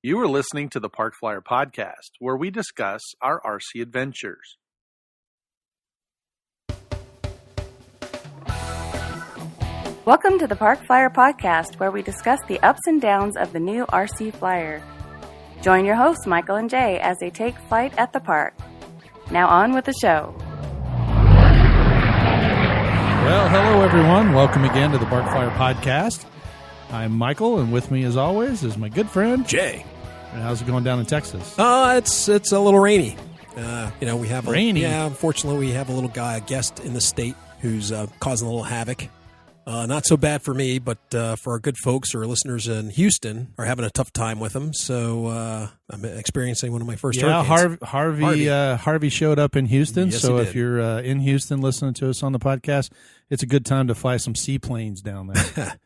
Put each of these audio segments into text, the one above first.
You are listening to the Park Flyer Podcast, where we discuss our RC adventures. Welcome to the Park Flyer Podcast, where we discuss the ups and downs of the new RC Flyer. Join your hosts, Michael and Jay, as they take flight at the park. Now on with the show. Well, hello everyone. Welcome again to the Park Flyer Podcast. I'm Michael, and with me as always is my good friend Jay. And how's it going down in Texas? It's a little rainy. We have rainy. Unfortunately, we have a little guy, a guest in the state, who's causing a little havoc. Not so bad for me, but for our good folks or listeners in Houston are having a tough time with him. So I'm experiencing one of my first hurricanes. Harvey showed up in Houston. Yes, so he if did. you're in Houston listening to us on the podcast, it's a good time to fly some seaplanes down there.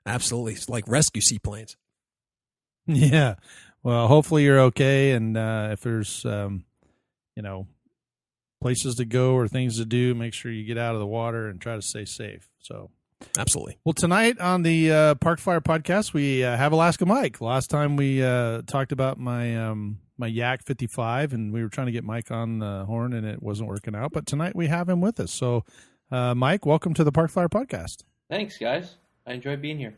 Absolutely. It's like rescue seaplanes. Yeah. Well, hopefully you're okay. And if there's, places to go or things to do, make sure you get out of the water and try to stay safe. So. Absolutely. Well, tonight on the Park Flyer Podcast, we have Alaska Mike. Last time we talked about my my Yak 55, and we were trying to get Mike on the horn, and it wasn't working out. But tonight we have him with us. So, Mike, welcome to the Park Flyer Podcast. Thanks, guys. I enjoy being here.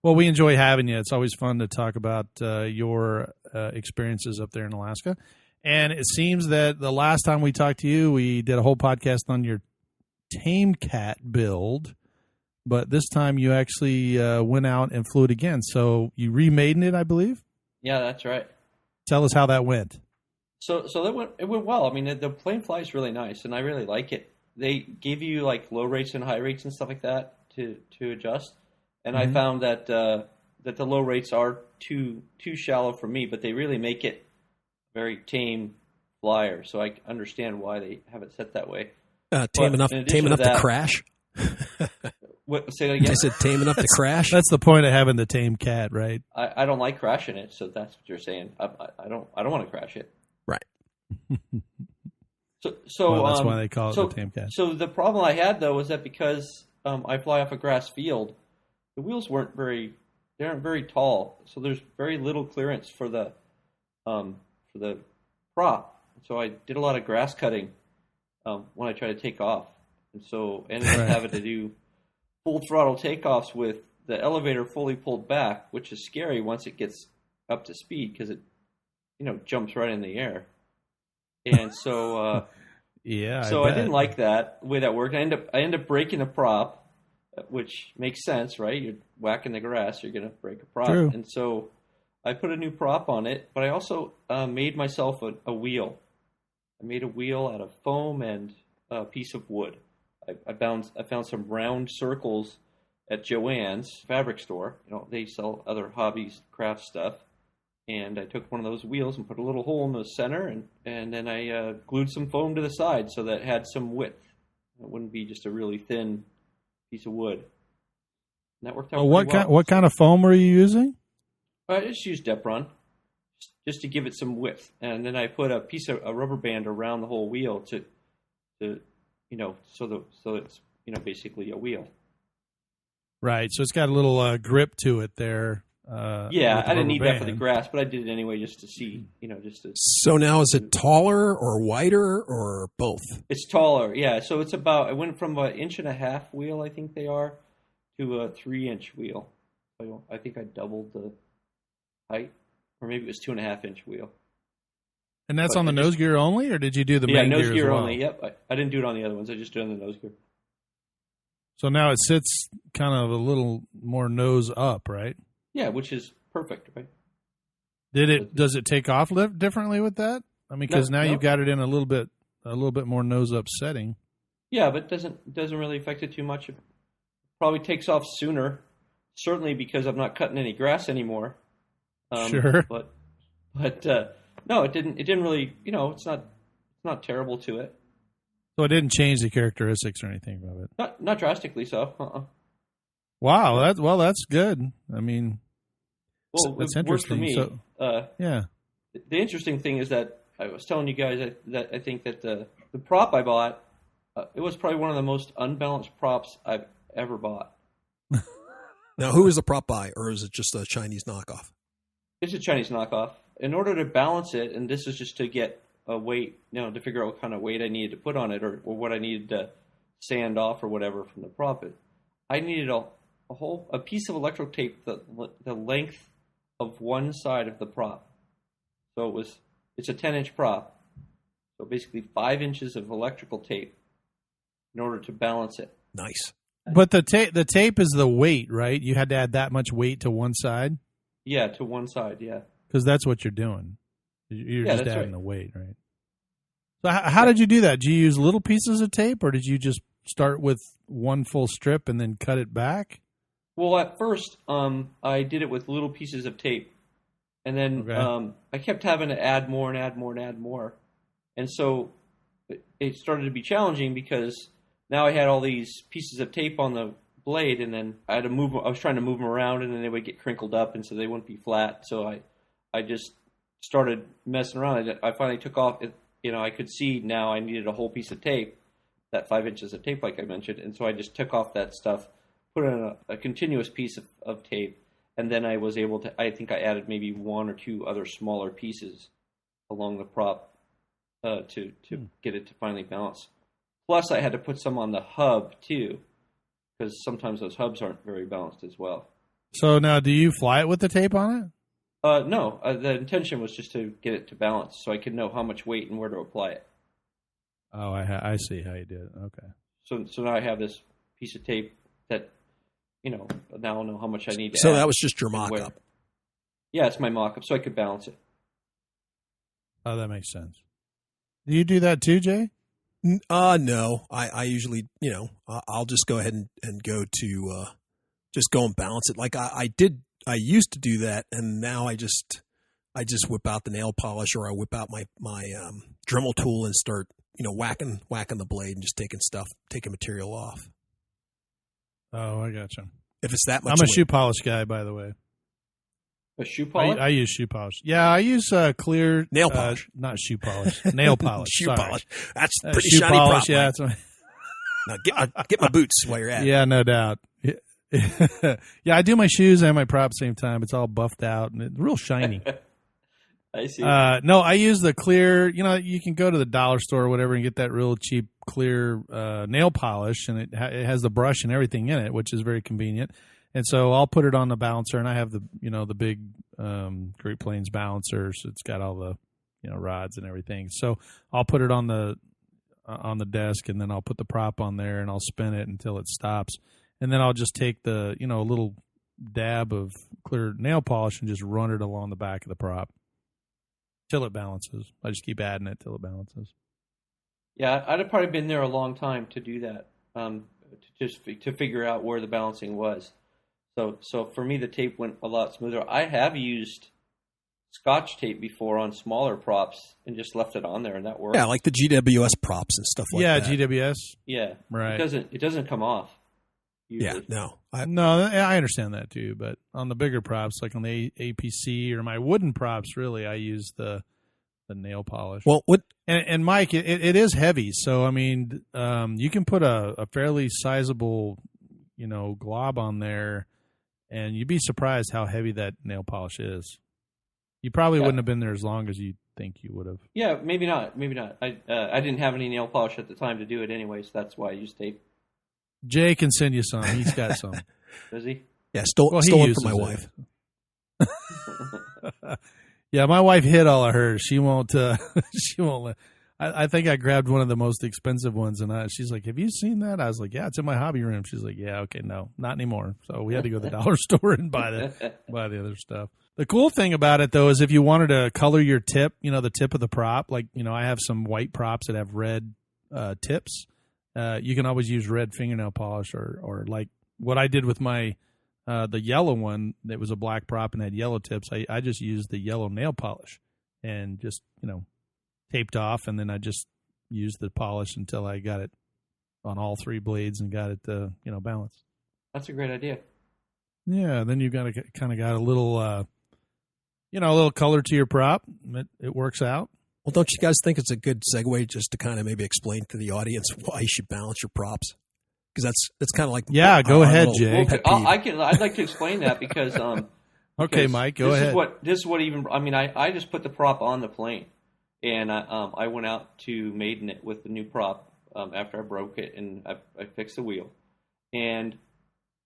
Well, we enjoy having you. It's always fun to talk about your experiences up there in Alaska. And it seems that the last time we talked to you, we did a whole podcast on your tame cat build. But this time you actually went out and flew it again. So you remaden it, I believe? Yeah, that's right. Tell us how that went. So it went well. I mean, the plane flies really nice, and I really like it. They give you like low rates and high rates and stuff like that to adjust. And I found that the low rates are too shallow for me, but they really make it very tame flyer. So I understand why they have it set that way. Tame enough to crash? Say that again? I said tame enough to crash? That's the point of having the tame cat, right? I don't like crashing it, so that's what you're saying. I don't want to crash it. Right. So that's why they call it the tame cat. So the problem I had though was that because I fly off a grass field, the wheels aren't very tall, so there's very little clearance for the prop. So I did a lot of grass cutting when I tried to take off, and so ended up having to do full throttle takeoffs with the elevator fully pulled back, which is scary once it gets up to speed because it, jumps right in the air. And so, I didn't like that the way that worked. I end up breaking a prop, which makes sense, right? You're whacking the grass, you're going to break a prop. True. And so I put a new prop on it, but I also made myself a wheel. I made a wheel out of foam and a piece of wood. I found some round circles at Joann's fabric store. They sell other hobbies, craft stuff. And I took one of those wheels and put a little hole in the center, and then I glued some foam to the side so that it had some width. It wouldn't be just a really thin piece of wood. And that worked out pretty well. What kind of foam were you using? I just used Depron, just to give it some width. And then I put a piece of a rubber band around the whole wheel so it's basically a wheel. Right. So it's got a little grip to it there. I didn't need that for the grass, but I did it anyway just to see, So now is it taller or wider or both? It's taller, yeah. So it's I went from an 1.5 inch wheel, I think they are, to a 3-inch wheel. I think I doubled the height, or maybe it was 2.5 inch wheel. And that's on the nose gear only, or did you do the main gear nose gear as well? only. Yep, I didn't do it on the other ones. I just did it on the nose gear. So now it sits kind of a little more nose up, right? Yeah, which is perfect, right? Does it take off differently with that? I mean, because now you've got it in a little bit more nose up setting. Yeah, but it doesn't really affect it too much. It probably takes off sooner, certainly because I'm not cutting any grass anymore. Sure, but no, it didn't. It didn't really. It's not terrible to it. So it didn't change the characteristics or anything of it. Not drastically so. Wow, that's good. I mean, that's interesting. For me. Yeah. The interesting thing is that I was telling you guys that I think that the prop I bought, it was probably one of the most unbalanced props I've ever bought. Now, who is the prop by, or is it just a Chinese knockoff? It's a Chinese knockoff. In order to balance it, and this is just to get a weight, to figure out what kind of weight I needed to put on it, or what I needed to sand off or whatever from the prop. I needed a piece of electrical tape the length of one side of the prop. So it's a 10-inch prop. So basically 5 inches of electrical tape in order to balance it. Nice. But the tape is the weight, right? You had to add that much weight to one side? Yeah, to one side, yeah. Because that's what you're doing. You're just adding right. the weight, right? So how did you do that? Did you use little pieces of tape, or did you just start with one full strip and then cut it back? Well, at first, I did it with little pieces of tape. And then I kept having to add more and add more and add more. And so it started to be challenging because now I had all these pieces of tape on the blade, and then I was trying to move them around, and then they would get crinkled up, and so they wouldn't be flat. So I just started messing around. I finally took off. I could see now I needed a whole piece of tape, that 5 inches of tape, like I mentioned. And so I just took off that stuff, put in a continuous piece of tape, and then I was able to, I think I added maybe one or two other smaller pieces along the prop to get it to finally balance. Plus, I had to put some on the hub, too, because sometimes those hubs aren't very balanced as well. So now, do you fly it with the tape on it? No, the intention was just to get it to balance so I could know how much weight and where to apply it. Oh, I see how you did it. Okay. So now I have this piece of tape that, now I'll know how much I need to add. So that was just your mock-up. Yeah, it's my mock-up, so I could balance it. Oh, that makes sense. Do you do that too, Jay? No. I usually, I'll just go ahead and go to just go and balance it. Like I used to do that, and now I just whip out the nail polish, or I whip out my Dremel tool and start, whacking the blade and just taking material off. Oh, I gotcha. If it's that much, I'm a shoe polish guy, by the way. A shoe polish? I use shoe polish. Yeah, I use clear nail polish, not shoe polish, nail polish. Shoe sorry. polish. That's pretty shoe shiny polish. prop. Yeah, that's right. Now get my boots while you're at it. Yeah, no doubt. Yeah, I do my shoes and my prop at the same time. It's all buffed out and it's real shiny. I see. No, I use the clear. You can go to the dollar store or whatever and get that real cheap clear nail polish, and it has the brush and everything in it, which is very convenient. And so I'll put it on the balancer, and I have the the big Great Plains balancer, so it's got all the rods and everything. So I'll put it on the desk, and then I'll put the prop on there, and I'll spin it until it stops, and then I'll just take the a little dab of clear nail polish and just run it along the back of the prop till it balances. I just keep adding it till it balances. Yeah, I'd have probably been there a long time to do that, to figure out where the balancing was. So for me, the tape went a lot smoother. I have used Scotch tape before on smaller props and just left it on there, and that worked. Yeah, like the GWS props and stuff like that. Yeah, GWS. Yeah, right. It doesn't come off. Yeah, Usually. no. I understand that too, but on the bigger props, like on the APC or my wooden props, really, I use the nail polish. Well, what? And Mike, it is heavy, so I mean, you can put a fairly sizable, glob on there, and you'd be surprised how heavy that nail polish is. You probably wouldn't have been there as long as you think you would have. Yeah, maybe not. I didn't have any nail polish at the time to do it anyway, so that's why I used tape. Jay can send you some. He's got some. Does he? Yeah, stolen from my wife. Yeah, my wife hid all of hers. She won't. She won't let. I think I grabbed one of the most expensive ones, and she's like, "Have you seen that?" I was like, "Yeah, it's in my hobby room." She's like, "Yeah, okay, no, not anymore." So we had to go to the dollar store and buy the other stuff. The cool thing about it, though, is if you wanted to color your tip, the tip of the prop, like I have some white props that have red tips. You can always use red fingernail polish, or like what I did with my the yellow one that was a black prop and had yellow tips. I just used the yellow nail polish and just taped off, and then I just used the polish until I got it on all three blades and got it balanced. That's a great idea. Yeah, then you got a little a little color to your prop. It works out. Well, don't you guys think it's a good segue just to kind of maybe explain to the audience why you should balance your props? Because that's kind of like go ahead, Jay. Well, I'd like to explain that because Okay, Mike, go ahead. This is what even, I mean, I just put the prop on the plane, and I went out to maiden it with the new prop after I broke it, and I fixed the wheel. And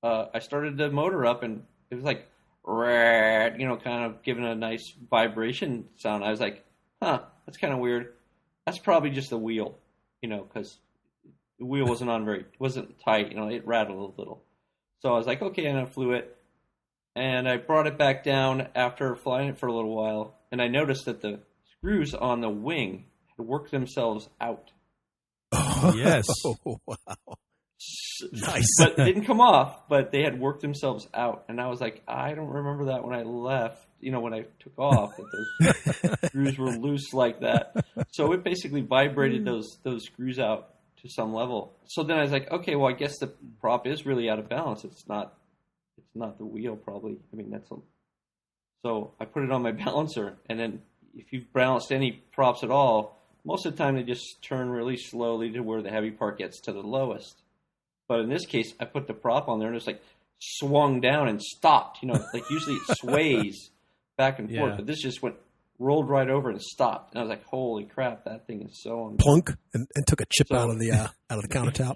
I started the motor up, and it was like, kind of giving a nice vibration sound. I was like, that's kind of weird. That's probably just the wheel, because the wheel wasn't tight. It rattled a little. So I was like, okay, and I flew it. And I brought it back down after flying it for a little while, and I noticed that the screws on the wing had worked themselves out. Oh, yes. Oh, wow. Nice. But it didn't come off, but they had worked themselves out. And I was like, I don't remember that when I left, when I took off, that those screws were loose like that. So it basically vibrated those screws out to some level. So then I was like, okay, well, I guess the prop is really out of balance. It's not the wheel, probably. I mean, so I put it on my balancer, and then if you've balanced any props at all, most of the time they just turn really slowly to where the heavy part gets to the lowest. But in this case, I put the prop on there, and it's like swung down and stopped. Like usually it sways back and forth, but this just rolled right over and stopped. And I was like, holy crap, that thing is so plunk, and took a chip out of the countertop.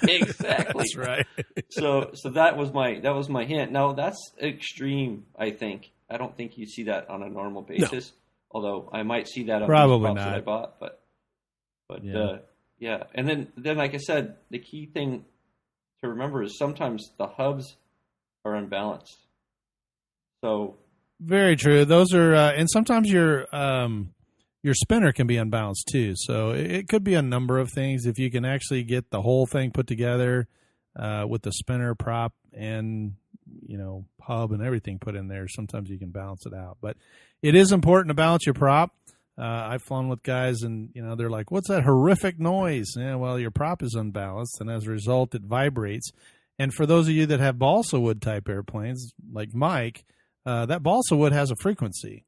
Exactly. That's right. So that was my hint. Now that's extreme, I think. I don't think you see that on a normal basis. No. Although I might see that on probably these props not. that I bought, but yeah. And then like I said, the key thing to remember is sometimes the hubs are unbalanced. So very true. Those are, and sometimes your spinner can be unbalanced too. So it could be a number of things. If you can actually get the whole thing put together with the spinner, prop, and hub and everything put in there, sometimes you can balance it out. But it is important to balance your prop. I've flown with guys, and they're like, "What's that horrific noise?" Yeah, well, your prop is unbalanced, and as a result, it vibrates. And for those of you that have balsa wood type airplanes, like Mike, that balsa wood has a frequency.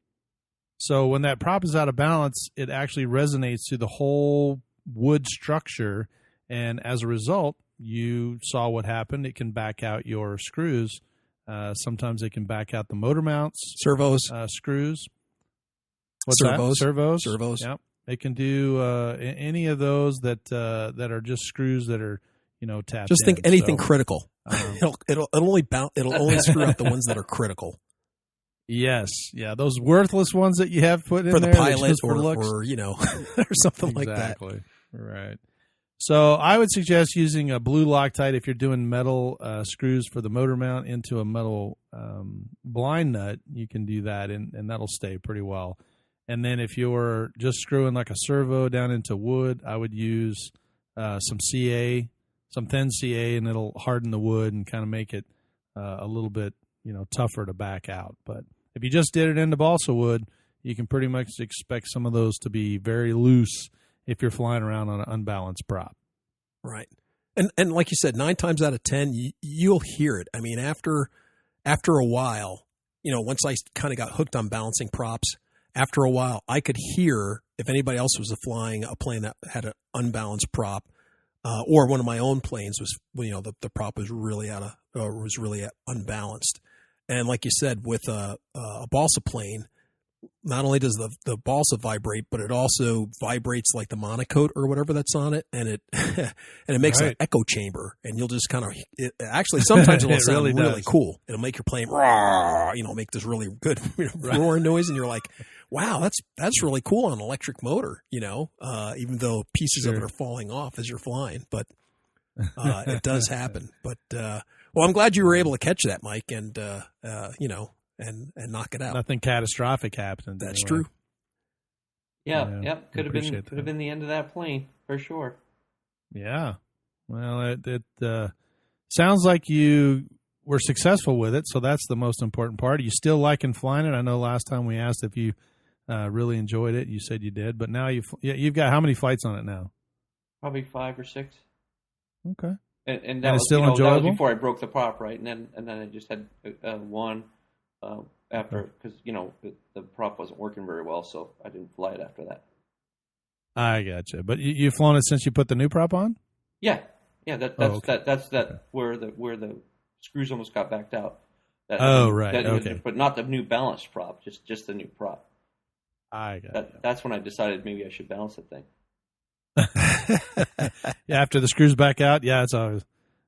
So when that prop is out of balance, it actually resonates through the whole wood structure, and as a result, you saw what happened. It can back out your screws. Sometimes it can back out the motor mounts, servos, screws. What's servos? that? Servos. Yep. It can do any of those that are just screws that are tapped. Just think in. anything critical. It'll only screw out the ones that are critical. Yes, yeah, those worthless ones that you have put in for the there pilot for looks. or something like that. Exactly. Right. So I would suggest using a blue Loctite if you're doing metal screws for the motor mount into a metal blind nut. You can do that, and that'll stay pretty well. And then if you're just screwing like a servo down into wood, I would use some CA, some thin CA, and it'll harden the wood and kind of make it a little bit tougher to back out. But if you just did it into balsa wood, you can pretty much expect some of those to be very loose if you're flying around on an unbalanced prop. Right. And like you said, 9 times out of 10, you'll hear it. I mean, after a while, once I kind of got hooked on balancing props, after a while, I could hear if anybody else was flying a plane that had an unbalanced prop, or one of my own planes was, the prop was really unbalanced. And like you said, with a balsa plane, not only does the balsa vibrate, but it also vibrates like the monocoque or whatever that's on it, and it makes an echo chamber, and you'll just kind of actually sometimes it'll sound really cool. It'll make your plane make this really good roaring noise, and you're like, wow, that's really cool on an electric motor, even though pieces of it are falling off as you're flying, but it does happen. But well, I'm glad you were able to catch that, Mike, and and knock it out. Nothing catastrophic happened. That's true. Yeah. Could have been the end of that plane for sure. Yeah. Well, it sounds like you were successful with it, so that's the most important part. Are you still liking flying it? I know last time we asked if you really enjoyed it. You said you did, but now you've got how many flights on it now? Probably 5 or 6. Okay. And that was still enjoyable? That was before I broke the prop, right? And then I just had one. After, because the prop wasn't working very well, so I didn't fly it after that. I gotcha. But you've flown it since you put the new prop on? Yeah. That's where the screws almost got backed out. Right. Okay. But not the New Balance prop, just the new prop. I got it. That's when I decided maybe I should balance the thing. Yeah, after the screws back out, it's always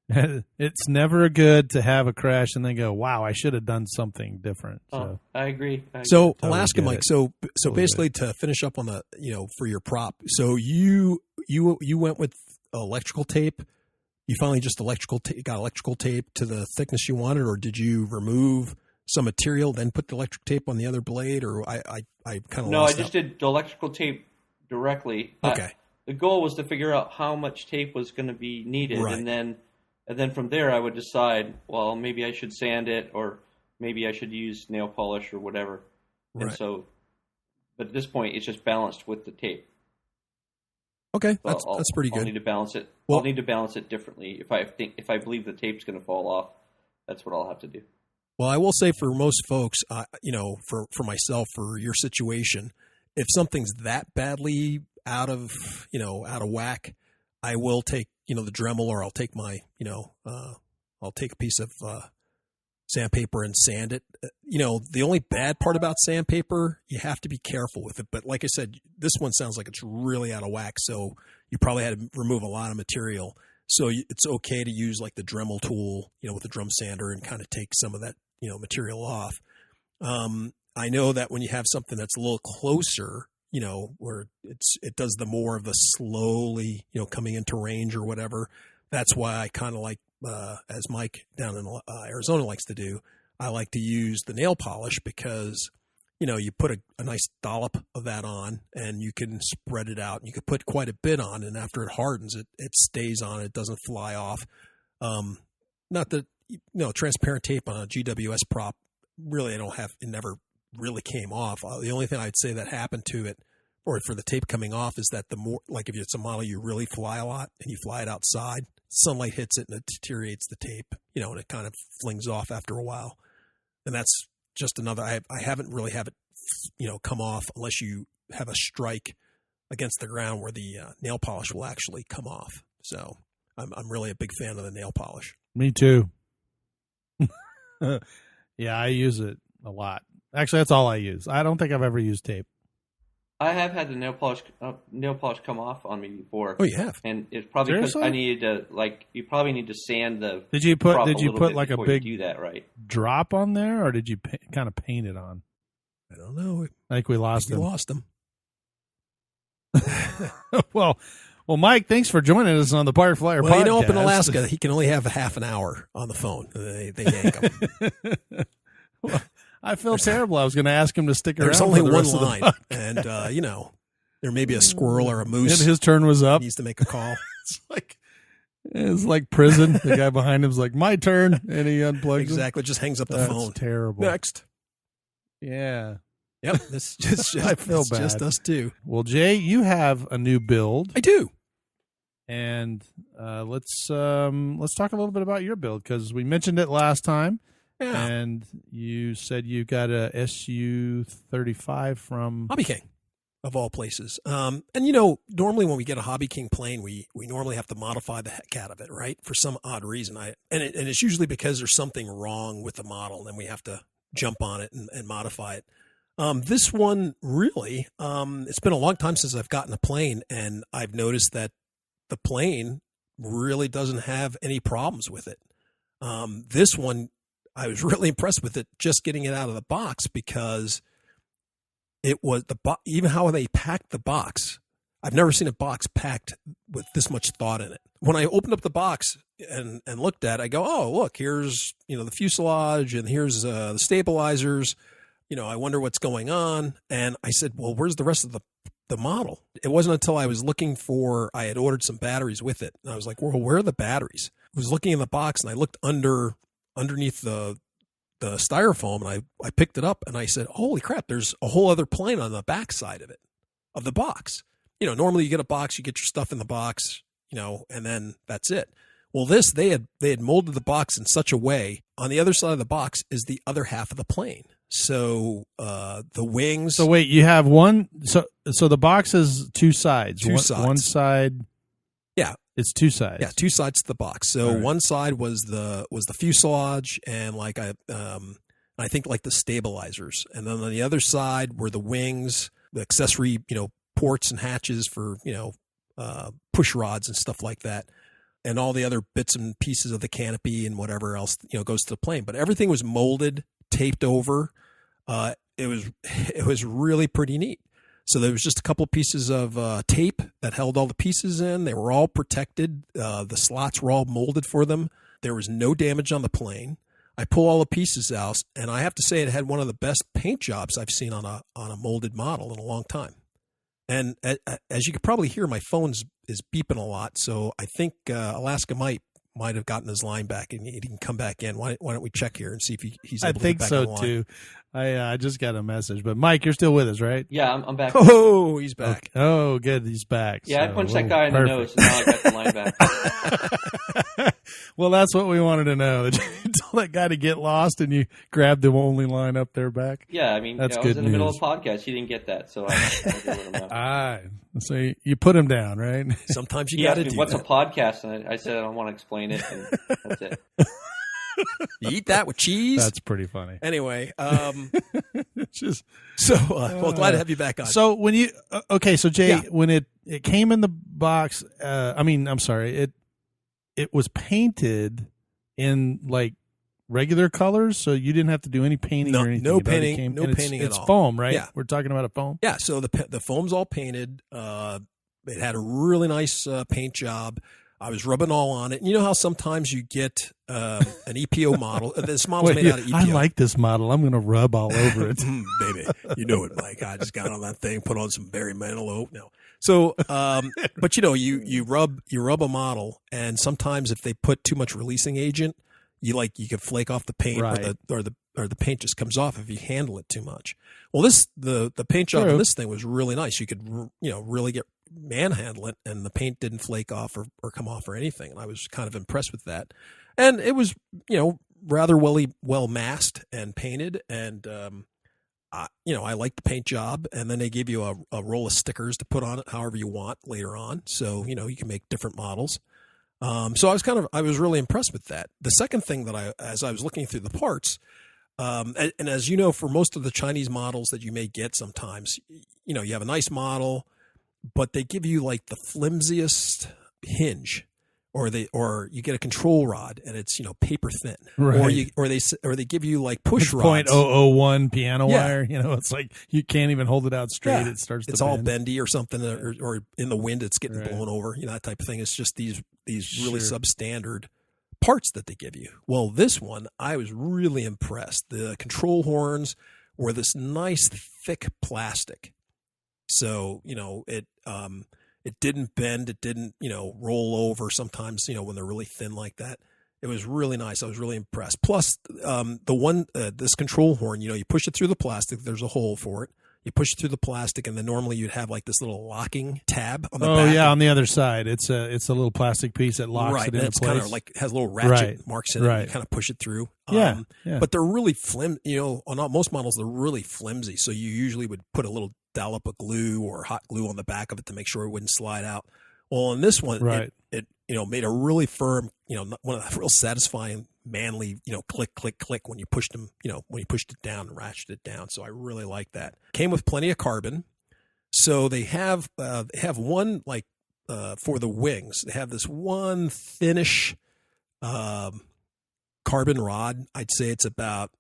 it's never good to have a crash and then go, wow, I should have done something different. So I agree. So Totally Alaska, Mike. So Totally basically, to finish up on the for your prop, so you went with electrical tape. You finally just got electrical tape to the thickness you wanted, or did you remove some material then put the electric tape on the other blade? Or I kind of no, I just did the electrical tape directly. Okay. The goal was to figure out how much tape was going to be needed, Right. and then from there I would decide, well, maybe I should sand it, or maybe I should use nail polish or whatever. Right. And so, but at this point, it's just balanced with the tape. Okay, So that's pretty good. I'll need to balance it. Well- I'll need to balance it differently. If I believe the tape's going to fall off, that's what I'll have to do. Well, I will say for most folks, for myself, for your situation, if something's that badly out of whack, I will take, the Dremel, or I'll take my, I'll take a piece of sandpaper and sand it. The only bad part about sandpaper, you have to be careful with it. But like I said, this one sounds like it's really out of whack, so you probably had to remove a lot of material. So it's okay to use like the Dremel tool, with the drum sander, and kind of take some of that, material off. I know that when you have something that's a little closer, where it does the more of the slowly, coming into range or whatever. That's why I kind of like, as Mike down in Arizona likes to do, I like to use the nail polish because, you put a nice dollop of that on and you can spread it out. You could put quite a bit on, and after it hardens, it stays on. It doesn't fly off. Not that, transparent tape on a GWS prop, really, it never really came off. The only thing I'd say that happened to it, or for the tape coming off, is that the more, like if it's a model you really fly a lot and you fly it outside, sunlight hits it and it deteriorates the tape, and it kind of flings off after a while. And that's just another, I haven't really have it, come off unless you have a strike against the ground where the nail polish will actually come off. So I'm really a big fan of the nail polish. Me too. Yeah, I use it a lot. Actually, that's all I use. I don't think I've ever used tape. I have had the nail polish come off on me before. Oh, you have? And it's probably because Seriously? I needed to, you probably need to sand the Did you prop put bit like a before big you do that, right? drop on there, or did you kind of paint it on? I don't know. I think we lost You him. lost them. Well, Mike, thanks for joining us on the Park Flyer podcast. Up in Alaska, he can only have a half an hour on the phone. They yank him. Well, I feel terrible. I was going to ask him to stick around. There's only for the one rest of the line, podcast. and there may be a squirrel or a moose. And his turn was up. Needs to make a call. It's like prison. The guy behind him's like, my turn, and he unplugs Exactly. Just hangs up the That's phone. terrible. Next. Yeah. Yep. It's just I feel it's just bad. us two. Well, Jay, you have a new build, I do. and let's talk a little bit about your build, because we mentioned it last time, Yeah. and you said you got a SU35 from Hobby King, of all places. And normally when we get a Hobby King plane, we normally have to modify the heck out of it, right? For some odd reason. And it's usually because there's something wrong with the model, and then we have to jump on it and modify it. This one really, it's been a long time since I've gotten a plane, and I've noticed that the plane really doesn't have any problems with it. This one, I was really impressed with it just getting it out of the box, because it was even how they packed the box. I've never seen a box packed with this much thought in it. When I opened up the box and looked at it, I go, oh, look, here's, the fuselage, and here's the stabilizers. I wonder what's going on. And I said, well, where's the rest of the model? It wasn't until I was looking I had ordered some batteries with it. And I was like, well, where are the batteries? I was looking in the box, and I looked underneath the styrofoam, and I picked it up, and I said, holy crap, there's a whole other plane on the back side of the box. Normally you get a box, you get your stuff in the box, and then that's it. Well, they had molded the box in such a way, on the other side of the box is the other half of the plane. So the wings. So wait, you have one. So the box is two sides. Two sides. One side. Yeah. It's two sides. Yeah, two sides to the box. So Right. one side was the fuselage and like I think like the stabilizers, and then on the other side were the wings, the accessory ports and hatches for push rods and stuff like that, and all the other bits and pieces of the canopy and whatever else goes to the plane. But everything was molded, taped over. It was really pretty neat. So there was just a couple of pieces of tape that held all the pieces in. They were all protected. The slots were all molded for them. There was no damage on the plane. I pull all the pieces out, and I have to say it had one of the best paint jobs I've seen on a molded model in a long time. And as you could probably hear, my phone is beeping a lot. So I think Alaska might have gotten his line back, and he can come back in. Why don't we check here and see if he's able to get back on the line? I think so too. I just got a message, but Mike, you're still with us, right? Yeah, I'm back. Oh, he's back. Oh, good, he's back. Yeah, I So, punched that guy in the nose, and now I got the line back. Well, that's what we wanted to know. That you told that guy to get lost, and you grabbed the only line up there back. Yeah, I mean, That's I was good in the middle of news. a podcast. He didn't get that, so I did let him know. Ah, so you put him down, right? Sometimes you He got asked to me, do what's that. a podcast? And I said, I don't want to explain it, and that's it. You eat that with cheese. That's pretty funny. Anyway, It's just glad to have you back on. so when you so Jay, Yeah. when it came in the box, I'm sorry, it was painted in like regular colors, so you didn't have to do any painting No- or anything. no It already painting- no and painting at it's all. foam, right? Yeah. We're talking about a foam. Yeah, so the foam's all painted. It had a really nice paint job. I was rubbing all on it. And you know how sometimes you get an EPO model? This model's made out of EPO. I like this model. I'm going to rub all over it. Baby, you know it, Mike. I just got on that thing, put on some Barry Manilow. No. So, but you rub a model, and sometimes if they put too much releasing agent, you can flake off the paint, Right. or the paint just comes off if you handle it too much. Well, the paint job True. on this thing was really nice. You could really manhandle it, and the paint didn't flake off or come off or anything. And I was kind of impressed with that. And it was rather well masked and painted, and I like the paint job. And then they give you a roll of stickers to put on it however you want later on, so you can make different models. So I was really impressed with that. The second thing that as I was looking through the parts, and as you know, for most of the Chinese models that you may get, sometimes you have a nice model, but they give you like the flimsiest hinge, or you get a control rod and it's paper thin, Right. or they give you like push rods. .001 piano Yeah. wire. It's like you can't even hold it out straight. Yeah. It starts to It's all bend. bendy or something, or in the wind it's getting Right. blown over, that type of thing. It's just these really Sure. substandard parts that they give you. Well, this one, I was really impressed. The control horns were this nice thick plastic. So, it didn't bend, it didn't, roll over sometimes, when they're really thin like that. It was really nice. I was really impressed. Plus, this control horn, you push it through the plastic, there's a hole for it. You push it through the plastic, and then normally you'd have like this little locking tab on the back. Oh yeah, on the other side, it's a little plastic piece that locks right, it and into it's place. kind of like has little ratchet Right, marks in it. right. And you kind of push it through. Yeah. But they're really on most models, they're really flimsy. So you usually would put a little dollop of glue or hot glue on the back of it to make sure it wouldn't slide out. Well, on this one, Right. it made a really firm, one of the real satisfying, manly, click, click, click when you pushed them, when you pushed it down and ratcheted it down. So I really like that. Came with plenty of carbon. So they have one for the wings. They have this one thinnish carbon rod. I'd say it's about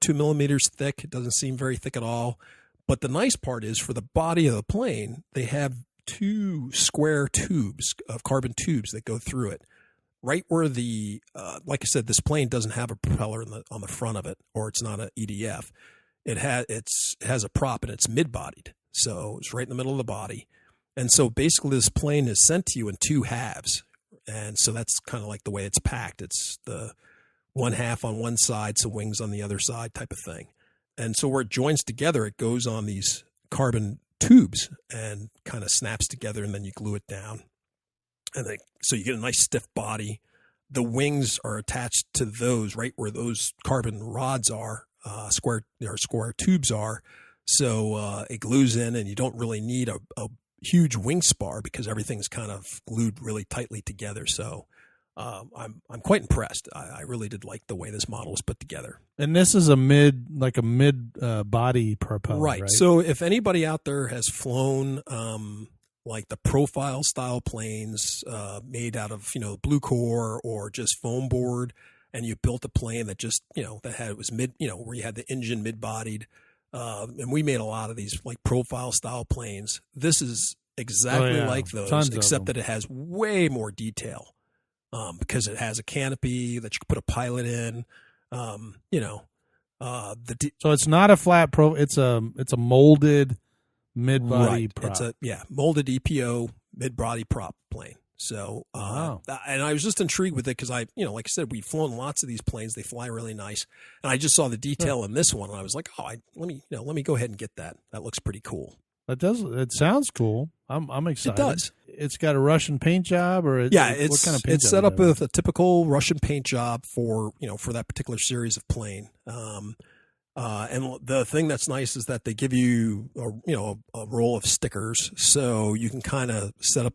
2 millimeters thick. It doesn't seem very thick at all. But the nice part is for the body of the plane, they have 2 square tubes of carbon tubes that go through it. Right where like I said, this plane doesn't have a propeller on the front of it, or it's not an EDF. It has a prop, and it's mid-bodied, so it's right in the middle of the body. And so basically, this plane is sent to you in 2 halves, and so that's kind of like the way it's packed. It's the one half on one side, so wings on the other side, type of thing. And so where it joins together, it goes on these carbon tubes and kind of snaps together, and then you glue it down. And so you get a nice stiff body. The wings are attached to those right where those carbon rods are, square tubes are. So it glues in, and you don't really need a huge wing spar because everything's kind of glued really tightly together. So I'm quite impressed. I really did like the way this model was put together. And this is a mid body propeller, right? So if anybody out there has flown like the profile style planes made out of blue core or just foam board, and you built a plane that just it was mid where you had the engine mid bodied, and we made a lot of these like profile style planes. This is exactly like those, except that it has way more detail. Because it has a canopy that you can put a pilot in, so it's not a flat it's a molded mid body prop. It's a molded EPO mid body prop plane. So and I was just intrigued with it because like I said, we've flown lots of these planes. They fly really nice, and I just saw the detail in this one, and I was like, let me go ahead and get that. That looks pretty cool. It sounds cool. I'm excited. It does. It's got a Russian paint job, or what kind of paint it's job set up with a typical Russian paint job for that particular series of plane. And the thing that's nice is that they give you a roll of stickers, so you can kind of set up,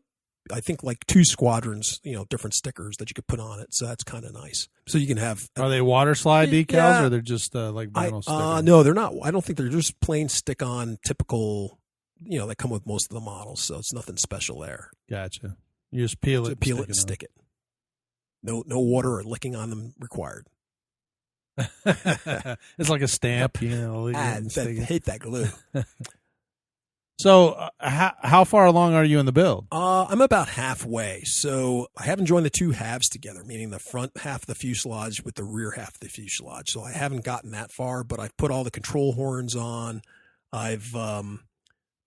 I think, like 2 squadrons, different stickers that you could put on it. So that's kind of nice. So you can have. Are they water slide decals, or they're just like vinyl stickers? No, they're not. I don't think they're just plain stick on typical. They come with most of the models, so it's nothing special there. Gotcha. You just peel it and stick it. No water or licking on them required. It's like a stamp, I hate that glue. So how far along are you in the build? I'm about halfway. So I haven't joined the 2 halves together, meaning the front half of the fuselage with the rear half of the fuselage. So I haven't gotten that far, but I've put all the control horns on. I've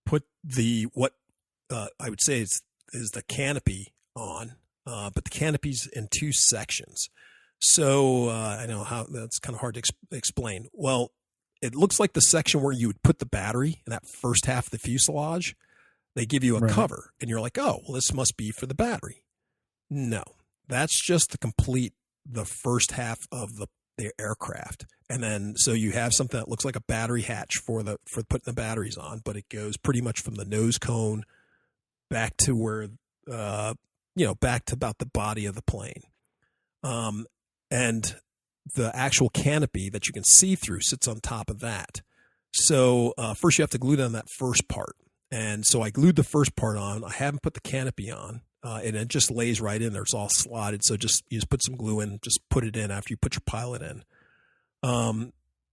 put I would say is the canopy on, but the canopy's in 2 sections. So I know how that's kind of hard to explain. Well, it looks like the section where you would put the battery in that first half of the fuselage. They give you a cover, and you're like, oh, well, this must be for the battery. No, that's just the first half of the aircraft. And then so you have something that looks like a battery hatch for putting the batteries on, but it goes pretty much from the nose cone back to where back to about the body of the plane. And the actual canopy that you can see through sits on top of that. So first you have to glue down that first part. And so I glued the first part on. I haven't put the canopy on. And it just lays right in there. It's all slotted. So you just put some glue in, just put it in after you put your pilot in.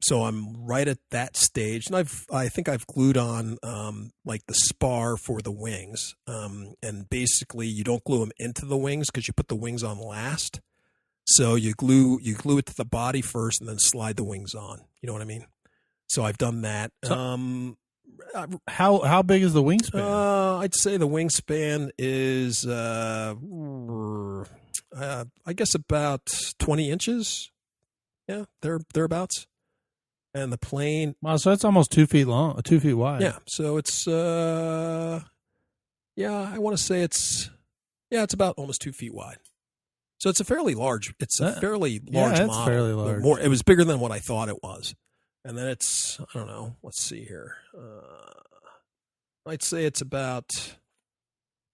So I'm right at that stage, and I think I've glued on like the spar for the wings. And basically you don't glue them into the wings because you put the wings on last. So you glue it to the body first and then slide the wings on. You know what I mean? So I've done that. So, how big is the wingspan? I'd say the wingspan is I guess about 20 inches. Yeah, thereabouts. And the plane. Wow, so that's almost 2 feet long, 2 feet wide. Yeah, so it's I want to say it's about almost 2 feet wide. So it's a fairly large. It's a fairly large model. Yeah, it's fairly large. It was bigger than what I thought it was. And then it's, I don't know. Let's see here. I'd say it's about.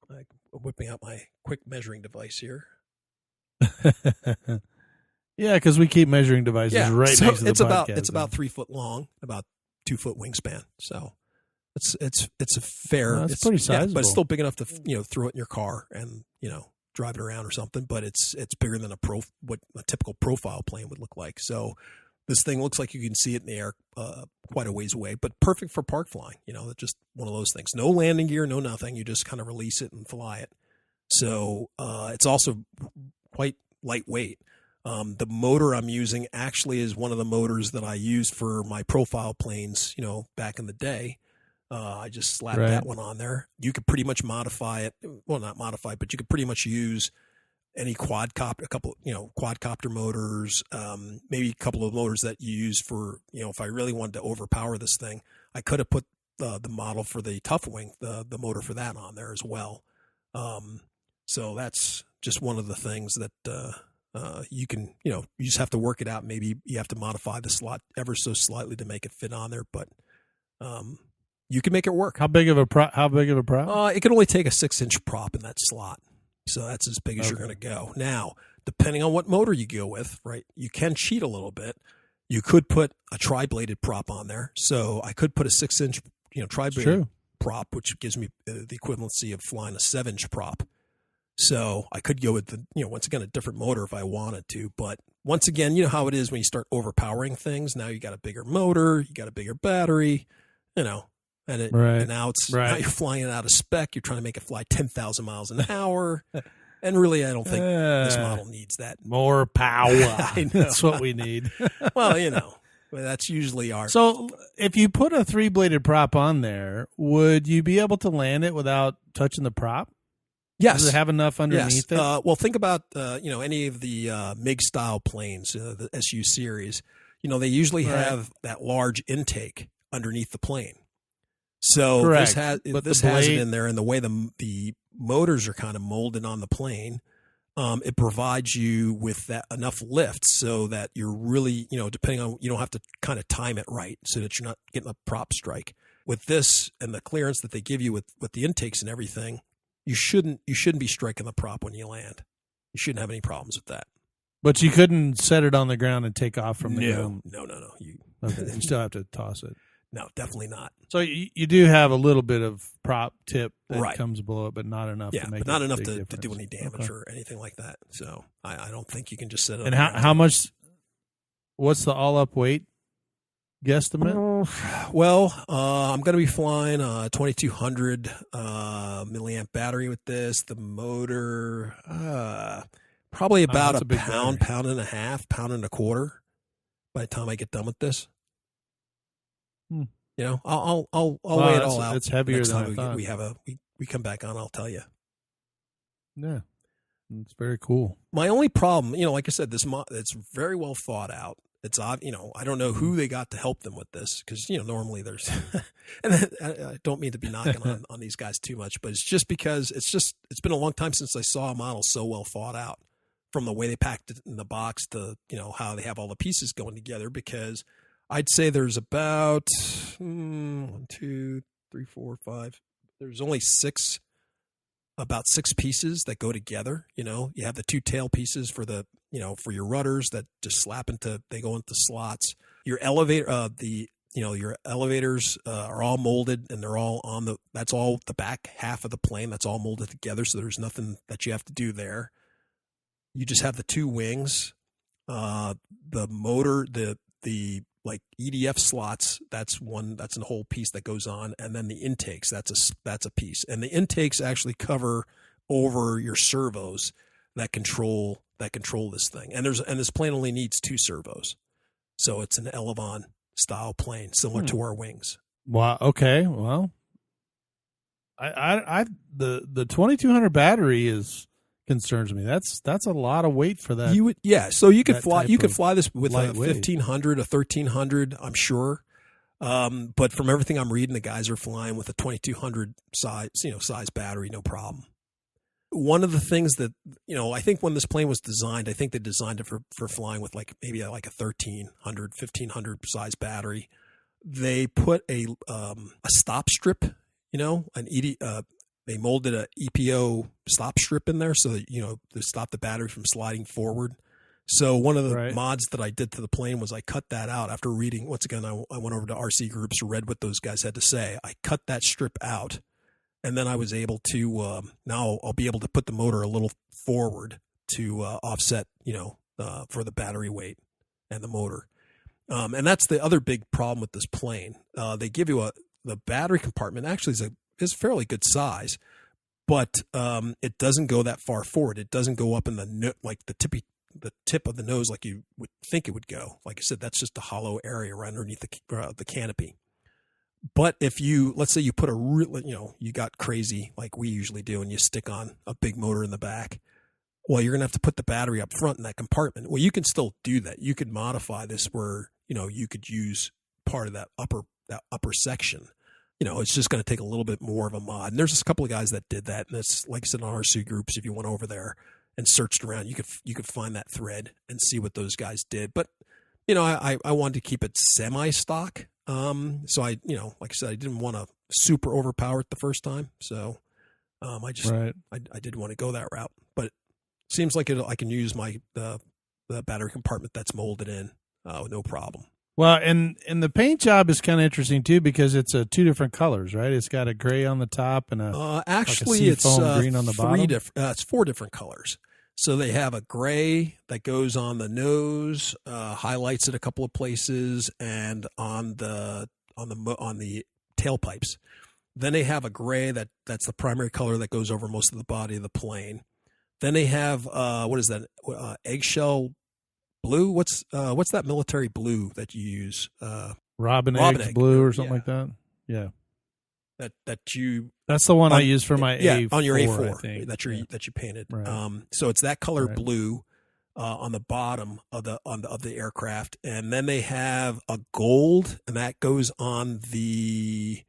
I'm whipping out my quick measuring device here. Yeah, because we keep measuring devices right next to the podcast. It's about 3 foot long, about 2 foot wingspan. So it's a fair. It's pretty sizable, but it's still big enough to throw it in your car and drive it around or something. But it's bigger than what a typical profile plane would look like. So this thing looks like you can see it in the air quite a ways away, but perfect for park flying. It's just one of those things. No landing gear, no nothing. You just kind of release it and fly it. So it's also quite lightweight. The motor I'm using actually is one of the motors that I used for my profile planes, back in the day. I just slapped that one on there. You could pretty much modify it. Well, not modify, but you could pretty much use any quadcopter motors, maybe a couple of motors that you use for, if I really wanted to overpower this thing, I could have put the model for the Tough Wing, the motor for that on there as well. So that's just one of the things that you can, you just have to work it out. Maybe you have to modify the slot ever so slightly to make it fit on there. But you can make it work. How big of a prop? It can only take a 6-inch prop in that slot. So that's as big as you're going to go. Now, depending on what motor you go with, right, you can cheat a little bit. You could put a tri-bladed prop on there. So I could put a 6-inch, tri-bladed prop, which gives me the equivalency of flying a 7-inch prop. So I could go with once again, a different motor if I wanted to. But once again, you know how it is when you start overpowering things. Now you got a bigger motor, you got a bigger battery, and now now you're flying it out of spec. You're trying to make it fly 10,000 miles an hour. And really, I don't think this model needs that. More power. I know. That's what we need. Well, that's usually our. So if you put a 3-bladed prop on there, would you be able to land it without touching the prop? Yes. Does it have enough underneath it? Well, think about any of the MiG style planes, the SU series. They usually have that large intake underneath the plane. So correct. This has it in there, and the way the motors are kind of molded on the plane, it provides you with that enough lift so that you're really, depending on, you don't have to kind of time it right so that you're not getting a prop strike. With this and the clearance that they give you with the intakes and everything, you shouldn't be striking the prop when you land. You shouldn't have any problems with that. But you couldn't set it on the ground and take off from the ground. No. You still have to toss it. No, definitely not. So you do have a little bit of prop tip that right. comes below it, but not enough. Yeah, to make but not enough to do any damage or anything like that. So I don't think you can just set it. And how much? What's the all-up weight guesstimate? Well, I'm going to be flying a 2200 milliamp battery with this. The motor, probably about a pound, battery. Pound and a half, pound and a quarter. By the time I get done with this. I'll weigh it all out. It's heavier next than time I thought. We come back on. I'll tell you. Yeah, it's very cool. My only problem, like I said, it's very well thought out. It's I don't know who they got to help them with this because normally there's, and I don't mean to be knocking on these guys too much, but it's just because it's been a long time since I saw a model so well thought out, from the way they packed it in the box to how they have all the pieces going together. Because I'd say there's about 1, 2, 3, 4, 5. There's only about 6 pieces that go together. You have the 2 tail pieces for the for your rudders that just they go into slots. Your elevator, your elevators are all molded, and they're all that's all the back half of the plane. That's all molded together, so there's nothing that you have to do there. You just have the 2 wings, the motor, the like EDF slots. That's a whole piece that goes on, and then the intakes. That's a piece, and the intakes actually cover over your servos that control this thing. And this plane only needs 2 servos, so it's an Elevon style plane, similar to our wings. Wow. Okay. Well, the 2200 battery concerns me. That's a lot of weight for that. So you could fly this with a 1500, a 1300, I'm sure. But from everything I'm reading, the guys are flying with a 2200 size battery, no problem. One of the things that, I think when this plane was designed, I think they designed it for flying with maybe a 1300, 1500 size battery. They put a stop strip, they molded a EPO stop strip in there so that, to stop the battery from sliding forward. So one of the mods that I did to the plane was I cut that out after reading. Once again, I went over to RC Groups, read what those guys had to say. I cut that strip out, and then I was able to, now I'll be able to put the motor a little forward to offset, for the battery weight and the motor. And that's the other big problem with this plane. They give you the battery compartment actually is fairly good size, but it doesn't go that far forward. It doesn't go up in the tip of the nose like you would think it would go. Like I said, that's just a hollow area right underneath the canopy. But if let's say you put you got crazy like we usually do, and you stick on a big motor in the back, well, you're going to have to put the battery up front in that compartment. Well, you can still do that. You could modify this where, you could use part of that upper section. It's just going to take a little bit more of a mod. And there's a couple of guys that did that. And it's, like I said, on RC Groups, if you went over there and searched around, you could find that thread and see what those guys did. But, I wanted to keep it semi-stock. So I, like I said, I didn't want to super overpowered the first time. So I just Right. I did want to go that route, but it seems like I can use my the battery compartment that's molded in with no problem. Well, and the paint job is kind of interesting too because it's two different colors, right? It's got a gray on the top and Actually, it's green on the bottom. It's 4 different colors. So they have a gray that goes on the nose, highlights it a couple of places, and on the tailpipes. Then they have a gray that's the primary color that goes over most of the body of the plane. Then they have what is that? Eggshell blue. What's that military blue that you use? Robin eggs blue or something like that. Yeah. That's the one I use for my A4 on your A4 I think. that you painted. Right. So it's that color blue on the bottom of the aircraft, and then they have a gold, and that goes on the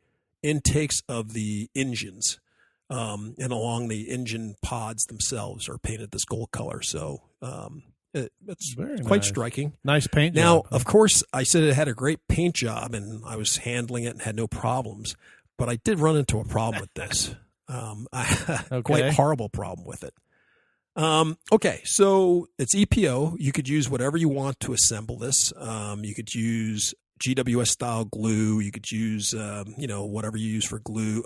intakes of the engines, and along the engine pods themselves are painted this gold color. So it's quite striking. Nice paint job. Now, of course, I said it had a great paint job, and I was handling it and had no problems. But I did run into a problem with this. Quite horrible problem with it. Okay, so it's EPO. You could use whatever you want to assemble this. You could use GWS style glue. You could use, whatever you use for glue.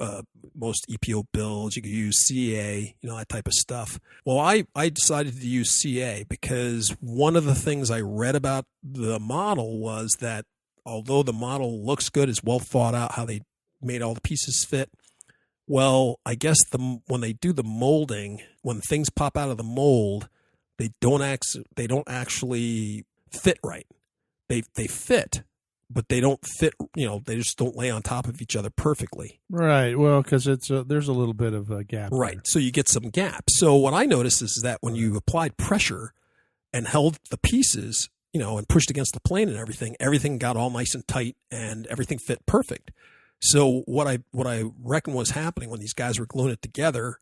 Most EPO builds. You could use CA, that type of stuff. Well, I decided to use CA because one of the things I read about the model was that although the model looks good, it's well thought out how they made all the pieces fit. Well, I guess when they do the molding, when things pop out of the mold, they don't actually fit right. They fit, but they don't fit. They just don't lay on top of each other perfectly. Right. Well, because there's a little bit of a gap. Right. There. So you get some gaps. So what I noticed is that when you applied pressure and held the pieces, and pushed against the plane and everything got all nice and tight, and everything fit perfect. So what I reckon was happening when these guys were gluing it together,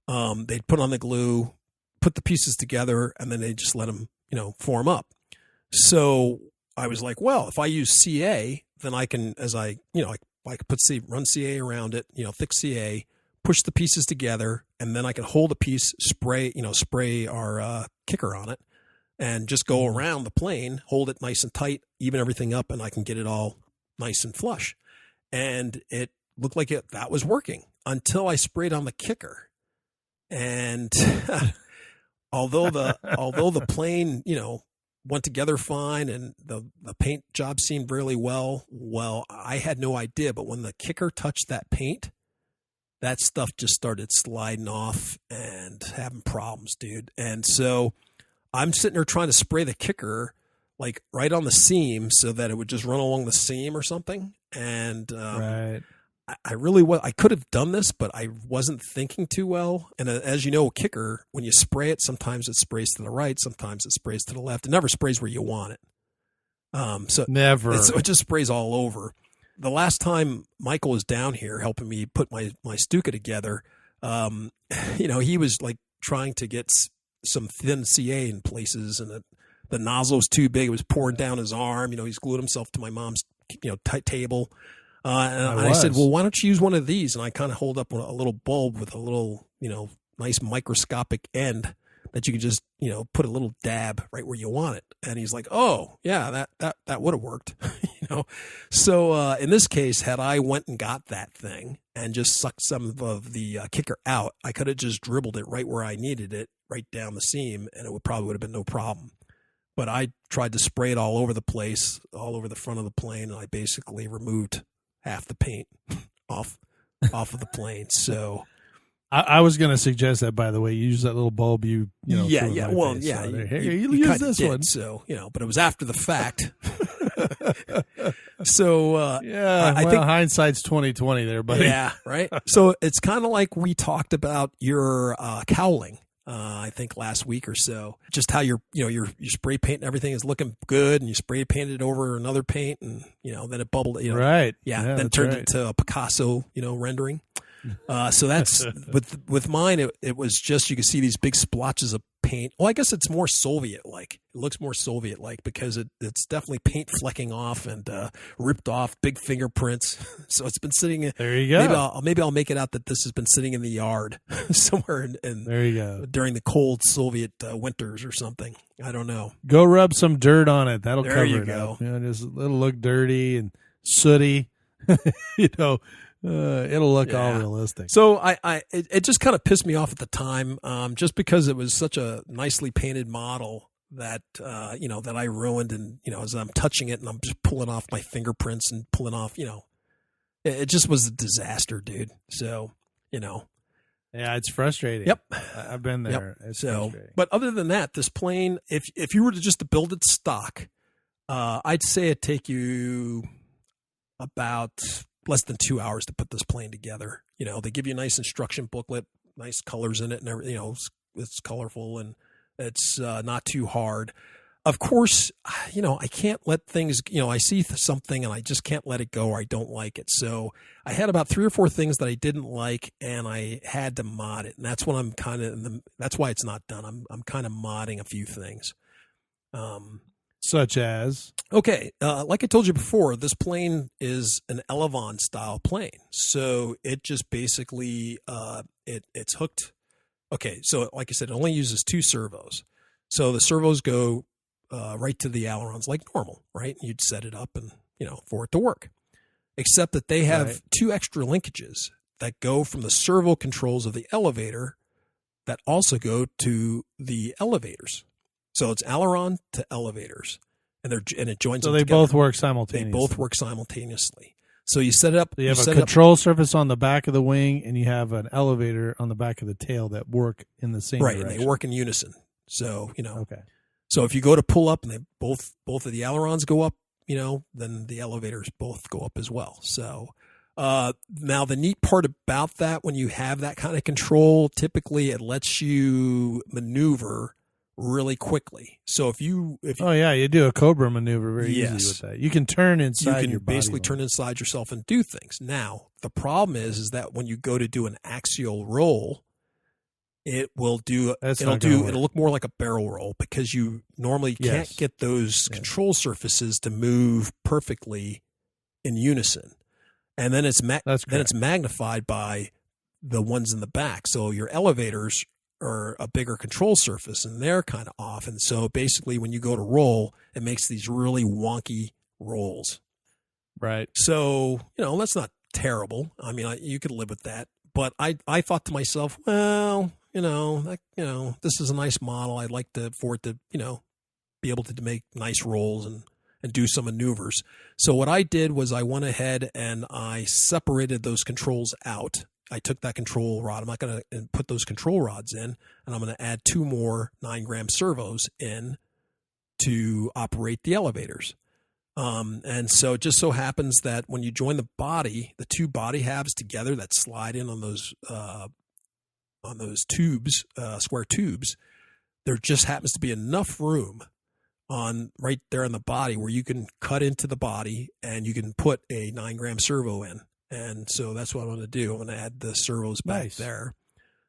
they'd put on the glue, put the pieces together, and then they just let them, form up. So I was like, well, if I use CA, then I can, I could run CA around it, thick CA, push the pieces together, and then I can hold a piece, spray our kicker on it, and just go around the plane, hold it nice and tight, even everything up, and I can get it all nice and flush. And it looked like that was working until I sprayed on the kicker. And although the plane, went together fine and the paint job seemed really well, I had no idea. But when the kicker touched that paint, that stuff just started sliding off and having problems, dude. And so I'm sitting there trying to spray the kicker like right on the seam so that it would just run along the seam or something. And right. I could have done this, but I wasn't thinking too well. And as you know, a kicker, when you spray it, sometimes it sprays to the right, sometimes it sprays to the left. It never sprays where you want it. So never. It just sprays all over. The last time Michael was down here helping me put my Stuka together, he was like trying to get some thin CA in places, and the nozzle was too big. It was pouring down his arm. He's glued himself to my mom's table. And I said, well, why don't you use one of these? And I kind of hold up a little bulb with a little, nice microscopic end that you could just, put a little dab right where you want it. And he's like, oh, yeah, that would have worked, So in this case, had I went and got that thing and just sucked some of the kicker out, I could have just dribbled it right where I needed it, right down the seam, and it probably would have been no problem. But I tried to spray it all over the place, all over the front of the plane, and I basically removed half the paint off of the plane. So I was going to suggest that, by the way, you use that little bulb you yeah. Well, face. Yeah, you use this one. So but it was after the fact. So I think hindsight's 20/20 there, buddy. Yeah, right. So it's kind of like we talked about your cowling. I think last week or so, just how your spray paint and everything is looking good, and you spray painted over another paint, and then it bubbled. Right. Yeah. Then turned into a Picasso, rendering. So that's with mine. It was just you could see these big splotches of paint. Well, I guess it's more Soviet like. It looks more Soviet-like because it's definitely paint flecking off and ripped off, big fingerprints. So it's been sitting. There you go. Maybe I'll make it out that this has been sitting in the yard somewhere in There you go. during the cold Soviet winters or something. I don't know. Go rub some dirt on it. That'll There cover you it go. up. It'll look dirty and sooty. It'll look all realistic. So it just kind of pissed me off at the time, just because it was such a nicely painted model that that I ruined, and as I'm touching it and I'm just pulling off my fingerprints and pulling off, it just was a disaster, dude. So Yeah, it's frustrating. Yep. I've been there. Yep. It's So, frustrating. but other than that, this plane, if you were to build it stock, I'd say it'd take you about less than 2 hours to put this plane together. They give you a nice instruction booklet, nice colors in it, and everything. It's colorful and it's not too hard. Of course, I can't let things. I see something and I just can't let it go, or I don't like it. So I had about 3 or 4 things that I didn't like, and I had to mod it, and that's what I'm kind of. That's why it's not done. I'm kind of modding a few things. Such as? Okay, like I told you before, this plane is an Elevon style plane. So it just basically it's hooked. Okay, so like I said, it only uses 2 servos. So the servos go right to the ailerons like normal, right? You'd set it up and for it to work. Except that they have 2 extra linkages that go from the servo controls of the elevator that also go to the elevators. So it's aileron to elevators, and it joins. So them they together. both work simultaneously. They both work simultaneously. So you set it up. You have a control surface on the back of the wing, and you have an elevator on the back of the tail that work in the same direction. And they work in unison. So Okay. So if you go to pull up, and they both of the ailerons go up, then the elevators both go up as well. So now the neat part about that, when you have that kind of control, typically it lets you maneuver really quickly. So if you you do a Cobra maneuver very Yes. easy with that. You can turn inside. you your can body basically weight. turn inside yourself and do things. Now the problem is that when you go to do an axial roll, it will do. It'll look more like a barrel roll because you normally can't get those control surfaces to move perfectly in unison, and then it's magnified by the ones in the back. So your elevators are a bigger control surface, and they're kind of off. And so basically, when you go to roll, it makes these really wonky rolls. Right. So that's not terrible. I mean, you could live with that. But I thought to myself, well, this is a nice model. I'd like for it to, be able to make nice rolls and do some maneuvers. So what I did was I went ahead and I separated those controls out. I took that control rod. I'm not going to put those control rods in, and I'm going to add 2 more 9-gram servos in to operate the elevators. And so it just so happens that when you join the body, the 2 body halves together that slide in on those tubes, square tubes, there just happens to be enough room right there in the body where you can cut into the body and you can put a 9-gram servo in. And so that's what I'm going to do. I'm going to add the servos back there.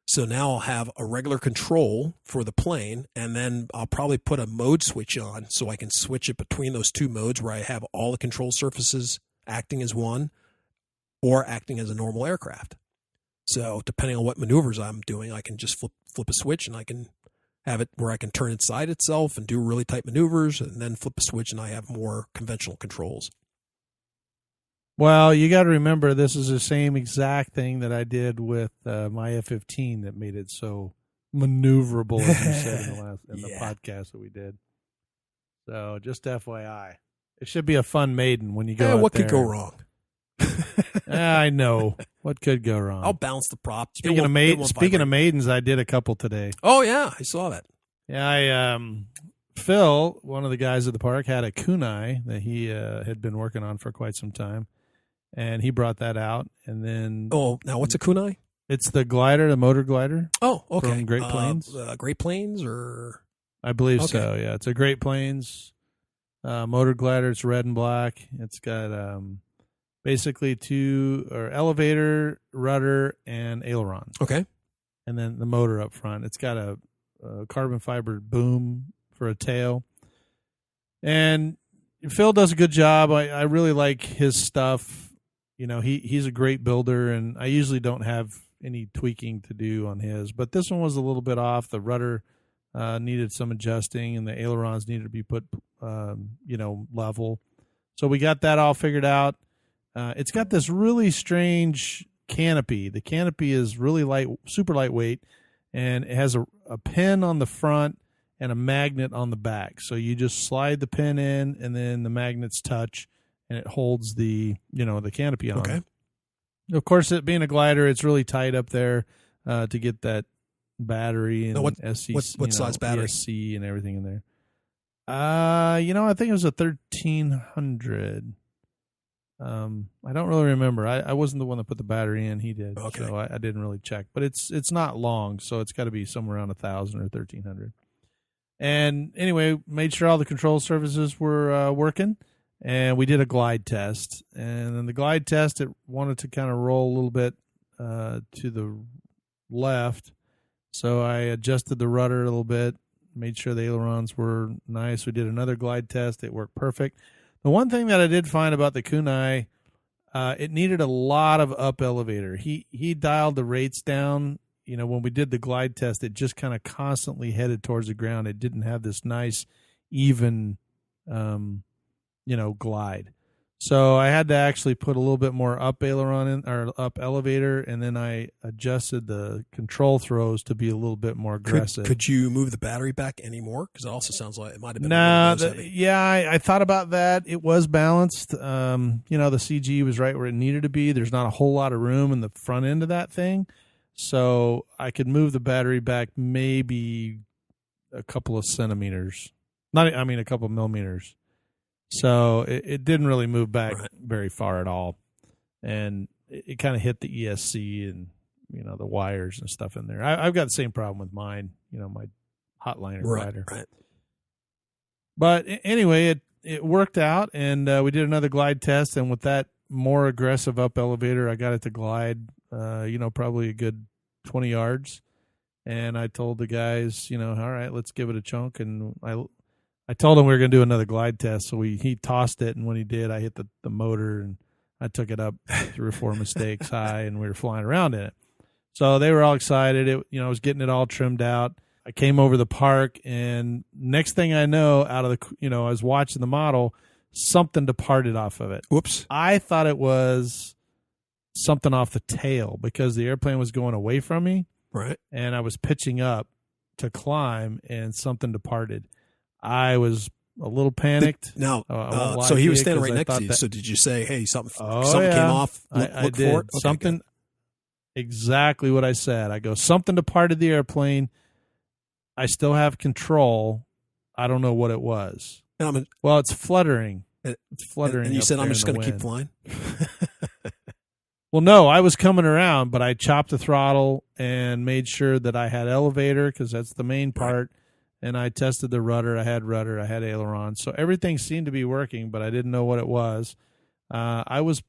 So now I'll have a regular control for the plane, and then I'll probably put a mode switch on so I can switch it between those 2 modes where I have all the control surfaces acting as one or acting as a normal aircraft. So depending on what maneuvers I'm doing, I can just flip a switch, and I can have it where I can turn inside itself and do really tight maneuvers, and then flip a switch and I have more conventional controls. Well, you got to remember, this is the same exact thing that I did with my F-15 that made it so maneuverable, as you said in the podcast that we did. So just FYI, it should be a fun maiden when you go out what there. could go wrong? I know what could go wrong. I'll bounce the prop. Speaking of maidens, I did a couple today. Oh yeah, I saw that. Yeah, Phil, one of the guys at the park, had a kunai that he had been working on for quite some time. And he brought that out, and then... Oh, now what's a kunai? It's the glider, the motor glider. Oh, okay. From Great Plains. Great Plains, or... I believe so, yeah. It's a Great Plains motor glider. It's red and black. It's got basically 2 elevator, rudder, and aileron. Okay. And then the motor up front. It's got a carbon fiber boom for a tail. And Phil does a good job. I really like his stuff. You know, he's a great builder, and I usually don't have any tweaking to do on his. But this one was a little bit off. The rudder needed some adjusting, and the ailerons needed to be put, level. So we got that all figured out. It's got this really strange canopy. The canopy is really light, super lightweight, and it has a pin on the front and a magnet on the back. So you just slide the pin in, and then the magnets touch, and it holds the canopy on. Okay. Of course, it being a glider, it's really tight up there to get that battery and Now what size battery? ESC and everything in there. I think it was a 1300. I don't really remember. I wasn't the one that put the battery in. He did. Okay. So I didn't really check. But it's not long, so it's got to be somewhere around 1,000 or 1,300. And anyway, made sure all the control surfaces were working, and we did a glide test. And then the glide test, it wanted to kind of roll a little bit to the left, so I adjusted the rudder a little bit, made sure the ailerons were nice. We did another glide test. It worked perfect. The one thing that I did find about the Kunai, it needed a lot of up elevator. He dialed the rates down. You know, when we did the glide test, it just kind of constantly headed towards the ground. It didn't have this nice, even, glide. So I had to actually put a little bit more up aileron in, or up elevator, and then I adjusted the control throws to be a little bit more aggressive. Could you move the battery back anymore? Because it also sounds like it might have been. I thought about that. It was balanced. The CG was right where it needed to be. There's not a whole lot of room in the front end of that thing. So I could move the battery back maybe a couple of centimeters. A couple of millimeters. So it didn't really move back very far at all. And it kind of hit the ESC and, the wires and stuff in there. I've got the same problem with mine, my hotliner glider. Right. But anyway, it worked out, and we did another glide test. And with that more aggressive up elevator, I got it to glide probably a good 20 yards. And I told the guys, all right, let's give it a chunk. And I told him we were going to do another glide test. So he tossed it. And when he did, I hit the motor, and I took it up 3 or 4 mistakes high, and we were flying around in it. So they were all excited. I was getting it all trimmed out. I came over the park, and next thing I know, out of the, I was watching the model, something departed off of it. Whoops. I thought it was something off the tail because the airplane was going away from me. Right. And I was pitching up to climb, and something departed. I was a little panicked. So he was standing right next to you. So did you say, hey, something came off? I did. For it? Okay, something, good. Exactly what I said. I go, something departed the airplane. I still have control. I don't know what it was. Well, it's fluttering. It's fluttering. And you said, I'm just going to keep flying? Well, no, I was coming around, but I chopped the throttle and made sure that I had elevator because that's the main part. And I tested the rudder. I had aileron. So everything seemed to be working, but I didn't know what it was. I was,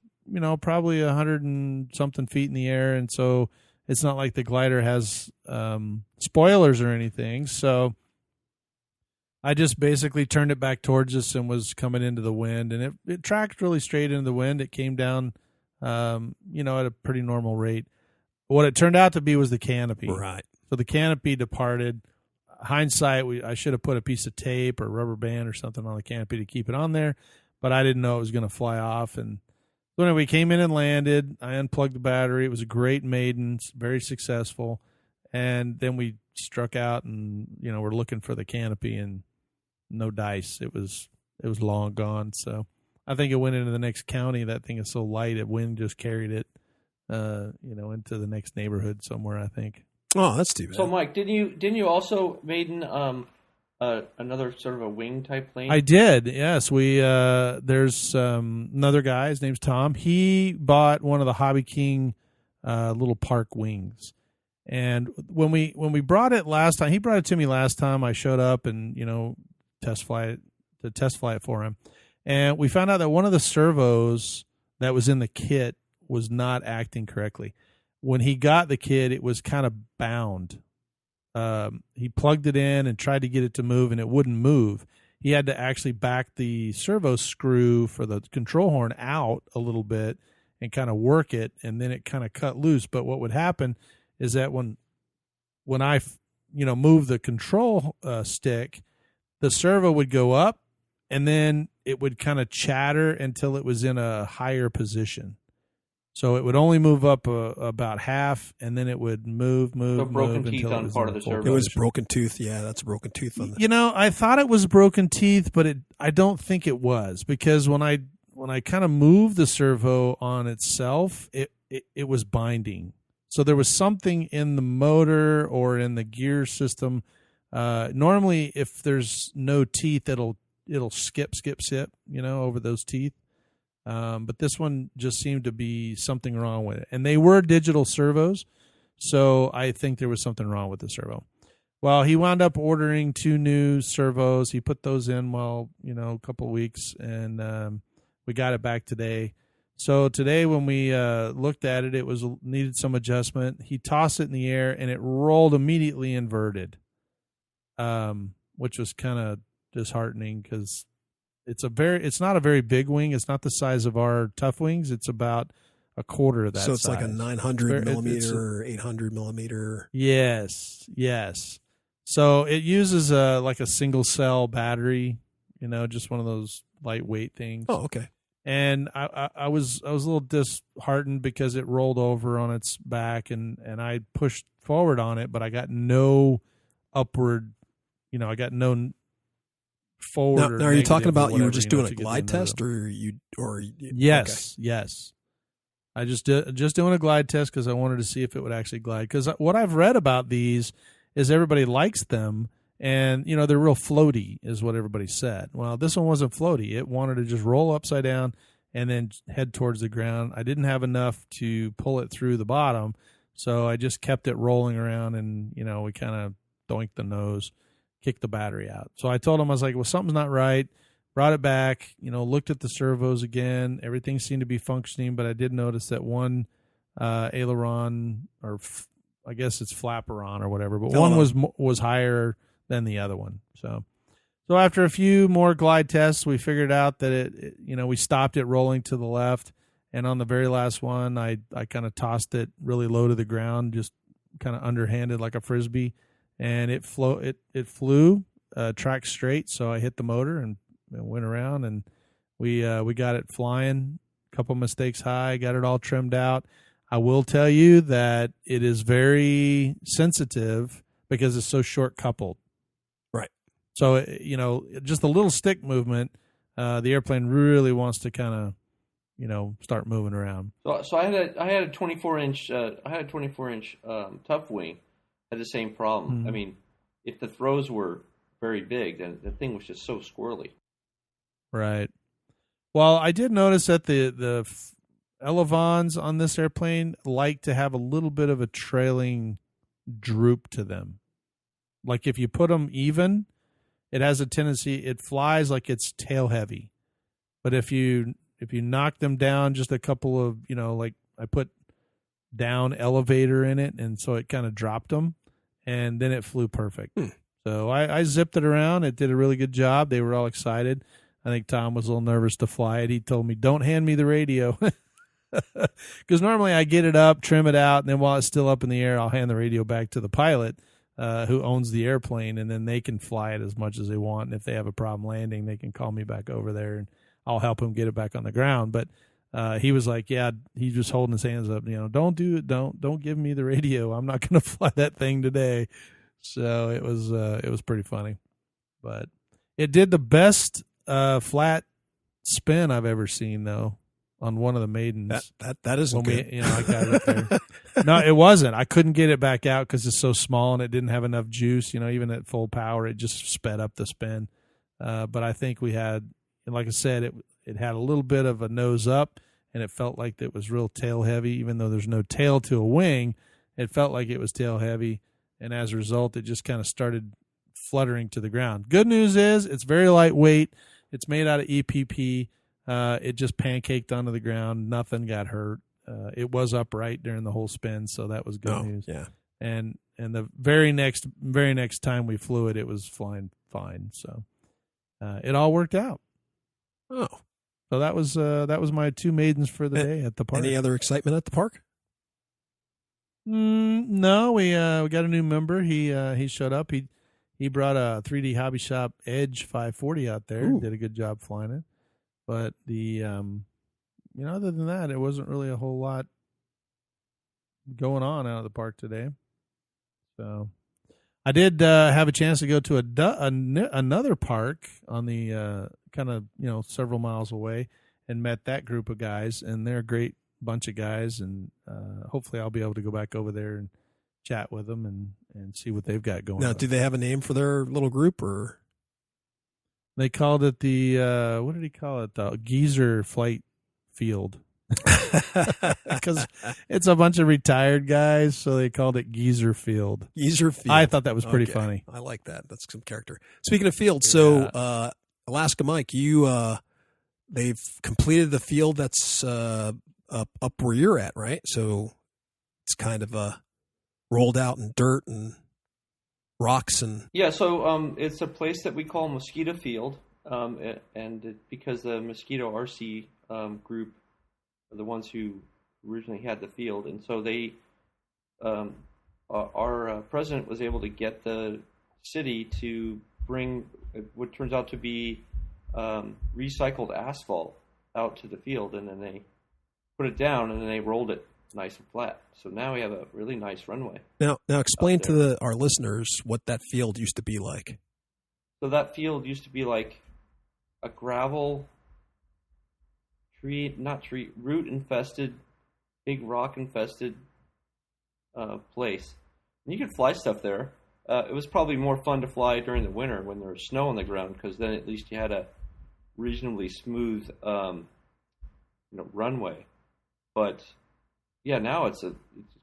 probably 100 and something feet in the air. And so it's not like the glider has spoilers or anything. So I just basically turned it back towards us and was coming into the wind. And it tracked really straight into the wind. It came down, at a pretty normal rate. What it turned out to be was the canopy. Right. So the canopy departed. Hindsight, I should have put a piece of tape or rubber band or something on the canopy to keep it on there, but I didn't know it was going to fly off. And so anyway, we came in and landed. I unplugged the battery. It was a great maiden, very successful. And then we struck out, and we're looking for the canopy, and no dice. It was long gone. So I think it went into the next county. That thing is so light, wind just carried it, into the next neighborhood somewhere, I think. Oh, that's too bad. So, Mike, didn't you also maiden another sort of a wing type plane? I did. Yes, there's another guy. His name's Tom. He bought one of the Hobby King little park wings, and when we brought it last time, he brought it to me last time. I showed up and test fly it for him, and we found out that one of the servos that was in the kit was not acting correctly. When he got the kit, it was kind of bound. He plugged it in and tried to get it to move, and it wouldn't move. he had to actually back the servo screw for the control horn out a little bit and kind of work it, and then it kind of cut loose. But what would happen is that when I move the control stick, the servo would go up, and then it would kind of chatter until it was in a higher position. So it would only move up about half, and then it would move broken teeth until on it was part in of the full servo. It was position. broken tooth. Yeah, that's a broken tooth on the. I thought it was broken teeth, but I don't think it was, because when I kind of moved the servo on itself, it was binding. So there was something in the motor or in the gear system. Normally, if there's no teeth, it'll skip, over those teeth. But this one just seemed to be something wrong with it. And they were digital servos, so I think there was something wrong with the servo. Well, he wound up ordering 2 new servos. He put those in, a couple of weeks, and we got it back today. So today when we looked at it, it needed some adjustment. He tossed it in the air, and it rolled immediately inverted, which was kind of disheartening because it's not a very big wing. It's not the size of our tough wings. It's about a quarter of that. So it's size. like a 900 millimeter or 800 millimeter. Yes. So it uses like a single cell battery, just one of those lightweight things. Oh, okay. And I was a little disheartened because it rolled over on its back, and I pushed forward on it, but I got no upward, I got no forward. Now are you talking about you were whatever, just doing a to get glide the test, nose. Yes, Okay. Yes. I just doing a glide test because I wanted to see if it would actually glide. Because what I've read about these is everybody likes them, and they're real floaty, is what everybody said. Well, this one wasn't floaty. It wanted to just roll upside down and then head towards the ground. I didn't have enough to pull it through the bottom, so I just kept it rolling around, and we kind of doinked the nose, kicked the battery out. So I told him, I was like, well, something's not right. Brought it back, looked at the servos again. Everything seemed to be functioning, but I did notice that one aileron, or I guess it's flaperon or whatever, but one was higher than the other one. So after a few more glide tests, we figured out that we stopped it rolling to the left, and on the very last one, I kind of tossed it really low to the ground, just kind of underhanded like a frisbee, and it flew track straight. So I hit the motor and went around, and we got it flying. A couple mistakes high, got it all trimmed out. I will tell you that it is very sensitive because it's so short coupled. Right. So just a little stick movement, the airplane really wants to kind of start moving around. So I had a 24-inch tough wing, had the same problem. Mm-hmm. I mean, if the throws were very big, then the thing was just so squirrely. Right. Well, I did notice that the elevons on this airplane like to have a little bit of a trailing droop to them. Like if you put them even, it has a tendency, it flies like it's tail heavy. But if you knock them down just a couple of, like I put down elevator in it, and so it kind of dropped them, and then it flew perfect. So I zipped it around. It did a really good job. They were all excited. I think Tom was a little nervous to fly it. He told me, don't hand me the radio. Because normally I get it up, trim it out, and then while it's still up in the air, I'll hand the radio back to the pilot who owns the airplane, and then they can fly it as much as they want. And if they have a problem landing, they can call me back over there, and I'll help him get it back on the ground. But he was like, yeah, he's just holding his hands up. Don't do it. Don't give me the radio. I'm not going to fly that thing today. So it was pretty funny. But it did the best flat spin I've ever seen, though, on one of the maidens. That isn't good. I got it up there. No, it wasn't. I couldn't get it back out because it's so small and it didn't have enough juice. Even at full power, it just sped up the spin. But I think we had, and like I said, it had a little bit of a nose up, and it felt like it was real tail heavy. Even though there's no tail to a wing, it felt like it was tail heavy, and as a result, it just kind of started fluttering to the ground. Good news is it's very lightweight. It's made out of EPP. It just pancaked onto the ground. Nothing got hurt. It was upright during the whole spin, so that was good news. Yeah. And the very next time we flew it, it was flying fine. So it all worked out. Oh, So that was my two maidens for the day at the park. any other excitement at the park? No, we got a new member. He showed up. He brought a 3D Hobby Shop Edge 540 out there. Ooh. Did a good job flying it. But other than that, it wasn't really a whole lot going on out of the park today. So I did have a chance to go to another park on the kind of several miles away and met that group of guys, and they're a great bunch of guys, and hopefully I'll be able to go back over there and chat with them and see what they've got going on. Now, do they have a name for their little group, or they called it the what did he call it? The Geezer Flight Field. Because it's a bunch of retired guys, so they called it Geezer Field. Geezer Field? I thought that was pretty funny. I like that. That's some character. Speaking of fields, so Alaska Mike, they've completed the field that's up where you're at, right? So it's kind of rolled out in dirt and rocks and So it's a place that we call Mosquito Field, because the Mosquito RC group are the ones who originally had the field, and so they our president was able to get the city to bring what turns out to be recycled asphalt out to the field, and then they put it down, and then they rolled it nice and flat. So now we have a really nice runway. Now explain to our listeners what that field used to be like. So that field used to be like a gravel, root infested, big rock infested place. And you could fly stuff there. It was probably more fun to fly during the winter when there was snow on the ground, because then at least you had a reasonably smooth runway. But yeah, now it's a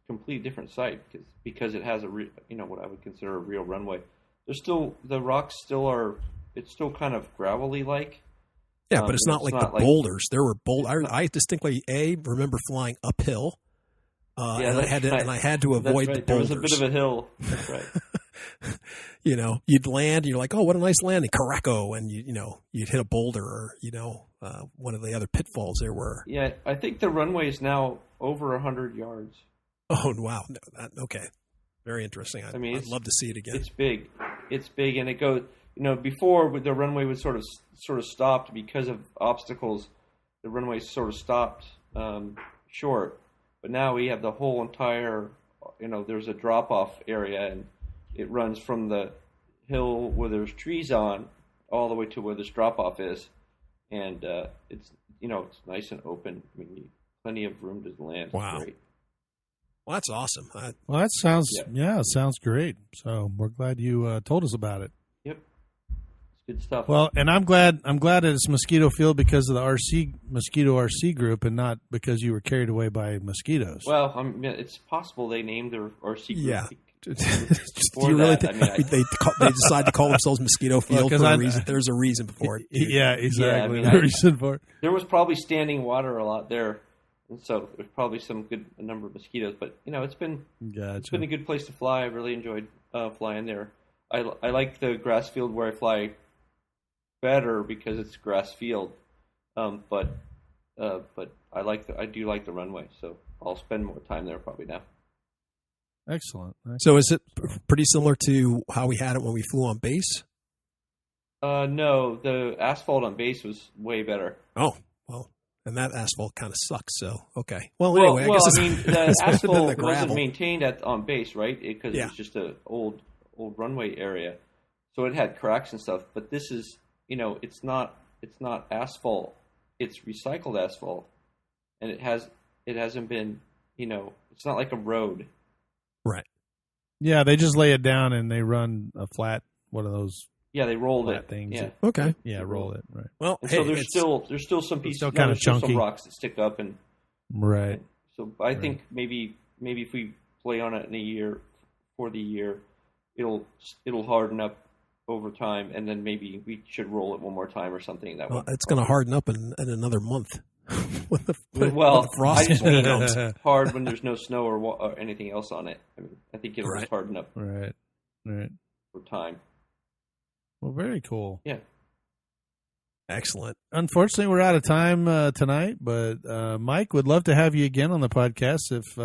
completely different site because it has what I would consider a real runway. There's still, the rocks still are, it's still kind of gravelly like. Yeah, but it's not like the boulders. There were boulders. I distinctly remember flying uphill. And I had to avoid the boulders. There was a bit of a hill. That's right. You'd land, and you're like, oh, what a nice landing, Caraco, and you'd hit a boulder or one of the other pitfalls there were. Yeah, I think the runway is now over 100 yards. Oh wow! Okay, very interesting. I'd love to see it again. It's big. It's big, and it goes. Before the runway was sort of stopped because of obstacles. The runway sort of stopped short, but now we have the whole entire. There's a drop off area, and it runs from the hill where there's trees on all the way to where this drop off is, and it's nice and open. Plenty of room to land. Wow. It's great. Well, that's awesome. Well, that sounds it sounds great. So we're glad you told us about it. Yep, it's good stuff. Well, and I'm glad it's Mosquito Field because of the Mosquito RC group, and not because you were carried away by mosquitoes. Well, it's possible they named their RC group. Yeah. Do you really think they decide to call themselves Mosquito Field for a reason? There's a reason for it. Yeah, exactly. The reason for it. There was probably standing water a lot there, and so there's probably a number of mosquitoes. But it's been a good place to fly. I really enjoyed flying there. I like the grass field where I fly better because it's grass field, but I do like the runway, so I'll spend more time there probably now. Excellent. So is it pretty similar to how we had it when we flew on base? No, the asphalt on base was way better. Oh, well, and that asphalt kind of sucks, so okay. Well, anyway, I guess the asphalt wasn't maintained on base, right? Because it was just an old runway area. So it had cracks and stuff, but this is, it's not asphalt. It's recycled asphalt. And it hasn't been, it's not like a road. Right. Yeah, they just lay it down and they run a flat one of those. Yeah, they rolled it. Things. Yeah. Okay. Yeah, roll it. Right. Well, so there's still some pieces. Still kind of chunky. Some rocks that stick up and. Right. So I think maybe if we play on it for the year, it'll harden up over time, and then maybe we should roll it one more time or something. It's going to harden up in another month. when the frost I just mean it's hard when there's no snow or anything else on it. I think it'll just harden up. Right. For time. Well, very cool. Yeah. Excellent. Unfortunately, we're out of time tonight, but Mike, would love to have you again on the podcast if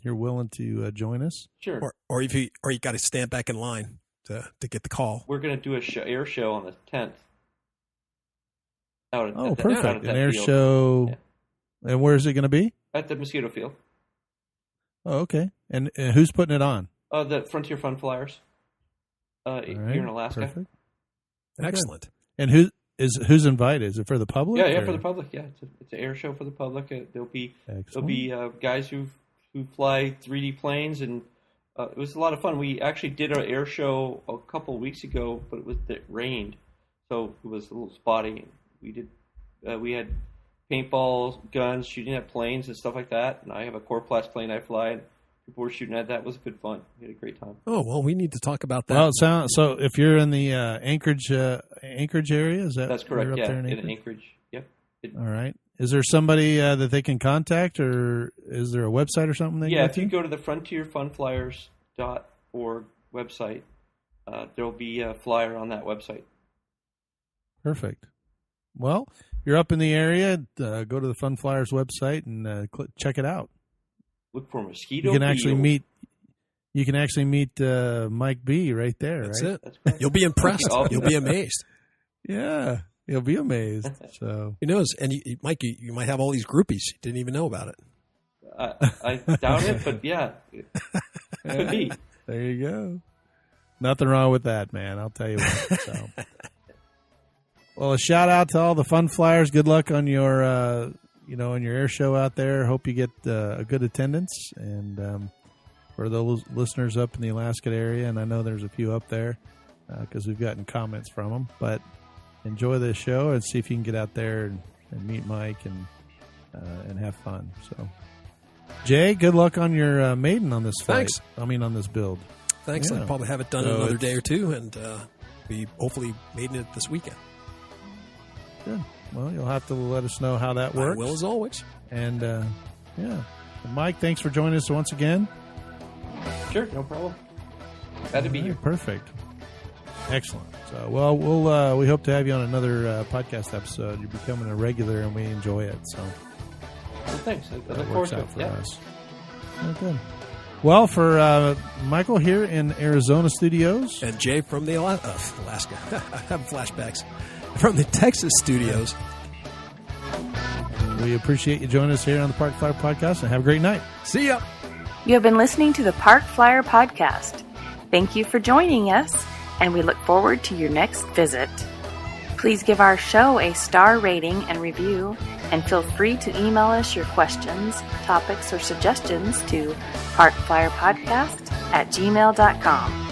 you're willing to join us. Sure. Or you got to stand back in line to get the call. We're going to do a air show on the 10th. Perfect. An air show. Yeah. And where is it going to be? At the Mosquito Field. Oh, okay. And who's putting it on? The Frontier Fun Flyers here in Alaska. Perfect. Excellent. And who's invited? Is it for the public? Yeah, for the public. Yeah, it's an air show for the public. There'll be guys who fly 3D planes, and it was a lot of fun. We actually did an air show a couple of weeks ago, but it rained, so it was a little spotty. We had paintball guns shooting at planes and stuff like that, and I have a Corplast plane I fly, and people were shooting at that. It was good fun. We had a great time. Oh, well, we need to talk about that. Well, so if you're in the Anchorage area, that's correct? Up yeah, there in Anchorage. Yep. All right. Is there somebody that they can contact, or is there a website or something? If you go to the frontierfunflyers.org website, there'll be a flyer on that website. Perfect. Well, you're up in the area. Go to the Fun Flyers website and check it out. Look for Mosquito. You can actually meet. You can actually meet Mike B right there. That's right? it. That's You'll be impressed. You'll be amazed. Yeah, you'll be amazed. So who knows? And Mike, you might have all these groupies. You didn't even know about it. I doubt it, but yeah, it could be. There you go. Nothing wrong with that, man. I'll tell you what. So. Well, a shout out to all the Fun Flyers. Good luck on your, on your air show out there. Hope you get a good attendance. And for those listeners up in the Alaska area, and I know there's a few up there because we've gotten comments from them. But enjoy this show and see if you can get out there and meet Mike and have fun. So, Jay, good luck on your maiden on this flight. Thanks. On this build. Thanks. Yeah. I'll probably have it done in another day or two, and be hopefully maiden it this weekend. Good. Well, you'll have to let us know how that works. I will, as always. And, And Mike, thanks for joining us once again. Sure, no problem. Glad to be here. Perfect. Excellent. So, well, we hope to have you on another podcast episode. You're becoming a regular, and we enjoy it. So, well, thanks. I look forward works to out it. for Yeah. us. Oh, good. Well, for Michael here in Arizona studios, and Jay from the Alaska. I have flashbacks from the Texas studios. We appreciate you joining us here on the Park Flyer Podcast, and have a great night. See ya. You have been listening to the Park Flyer Podcast. Thank you for joining us, and we look forward to your next visit. Please give our show a star rating and review, and feel free to email us your questions, topics, or suggestions to parkflyerpodcast@gmail.com.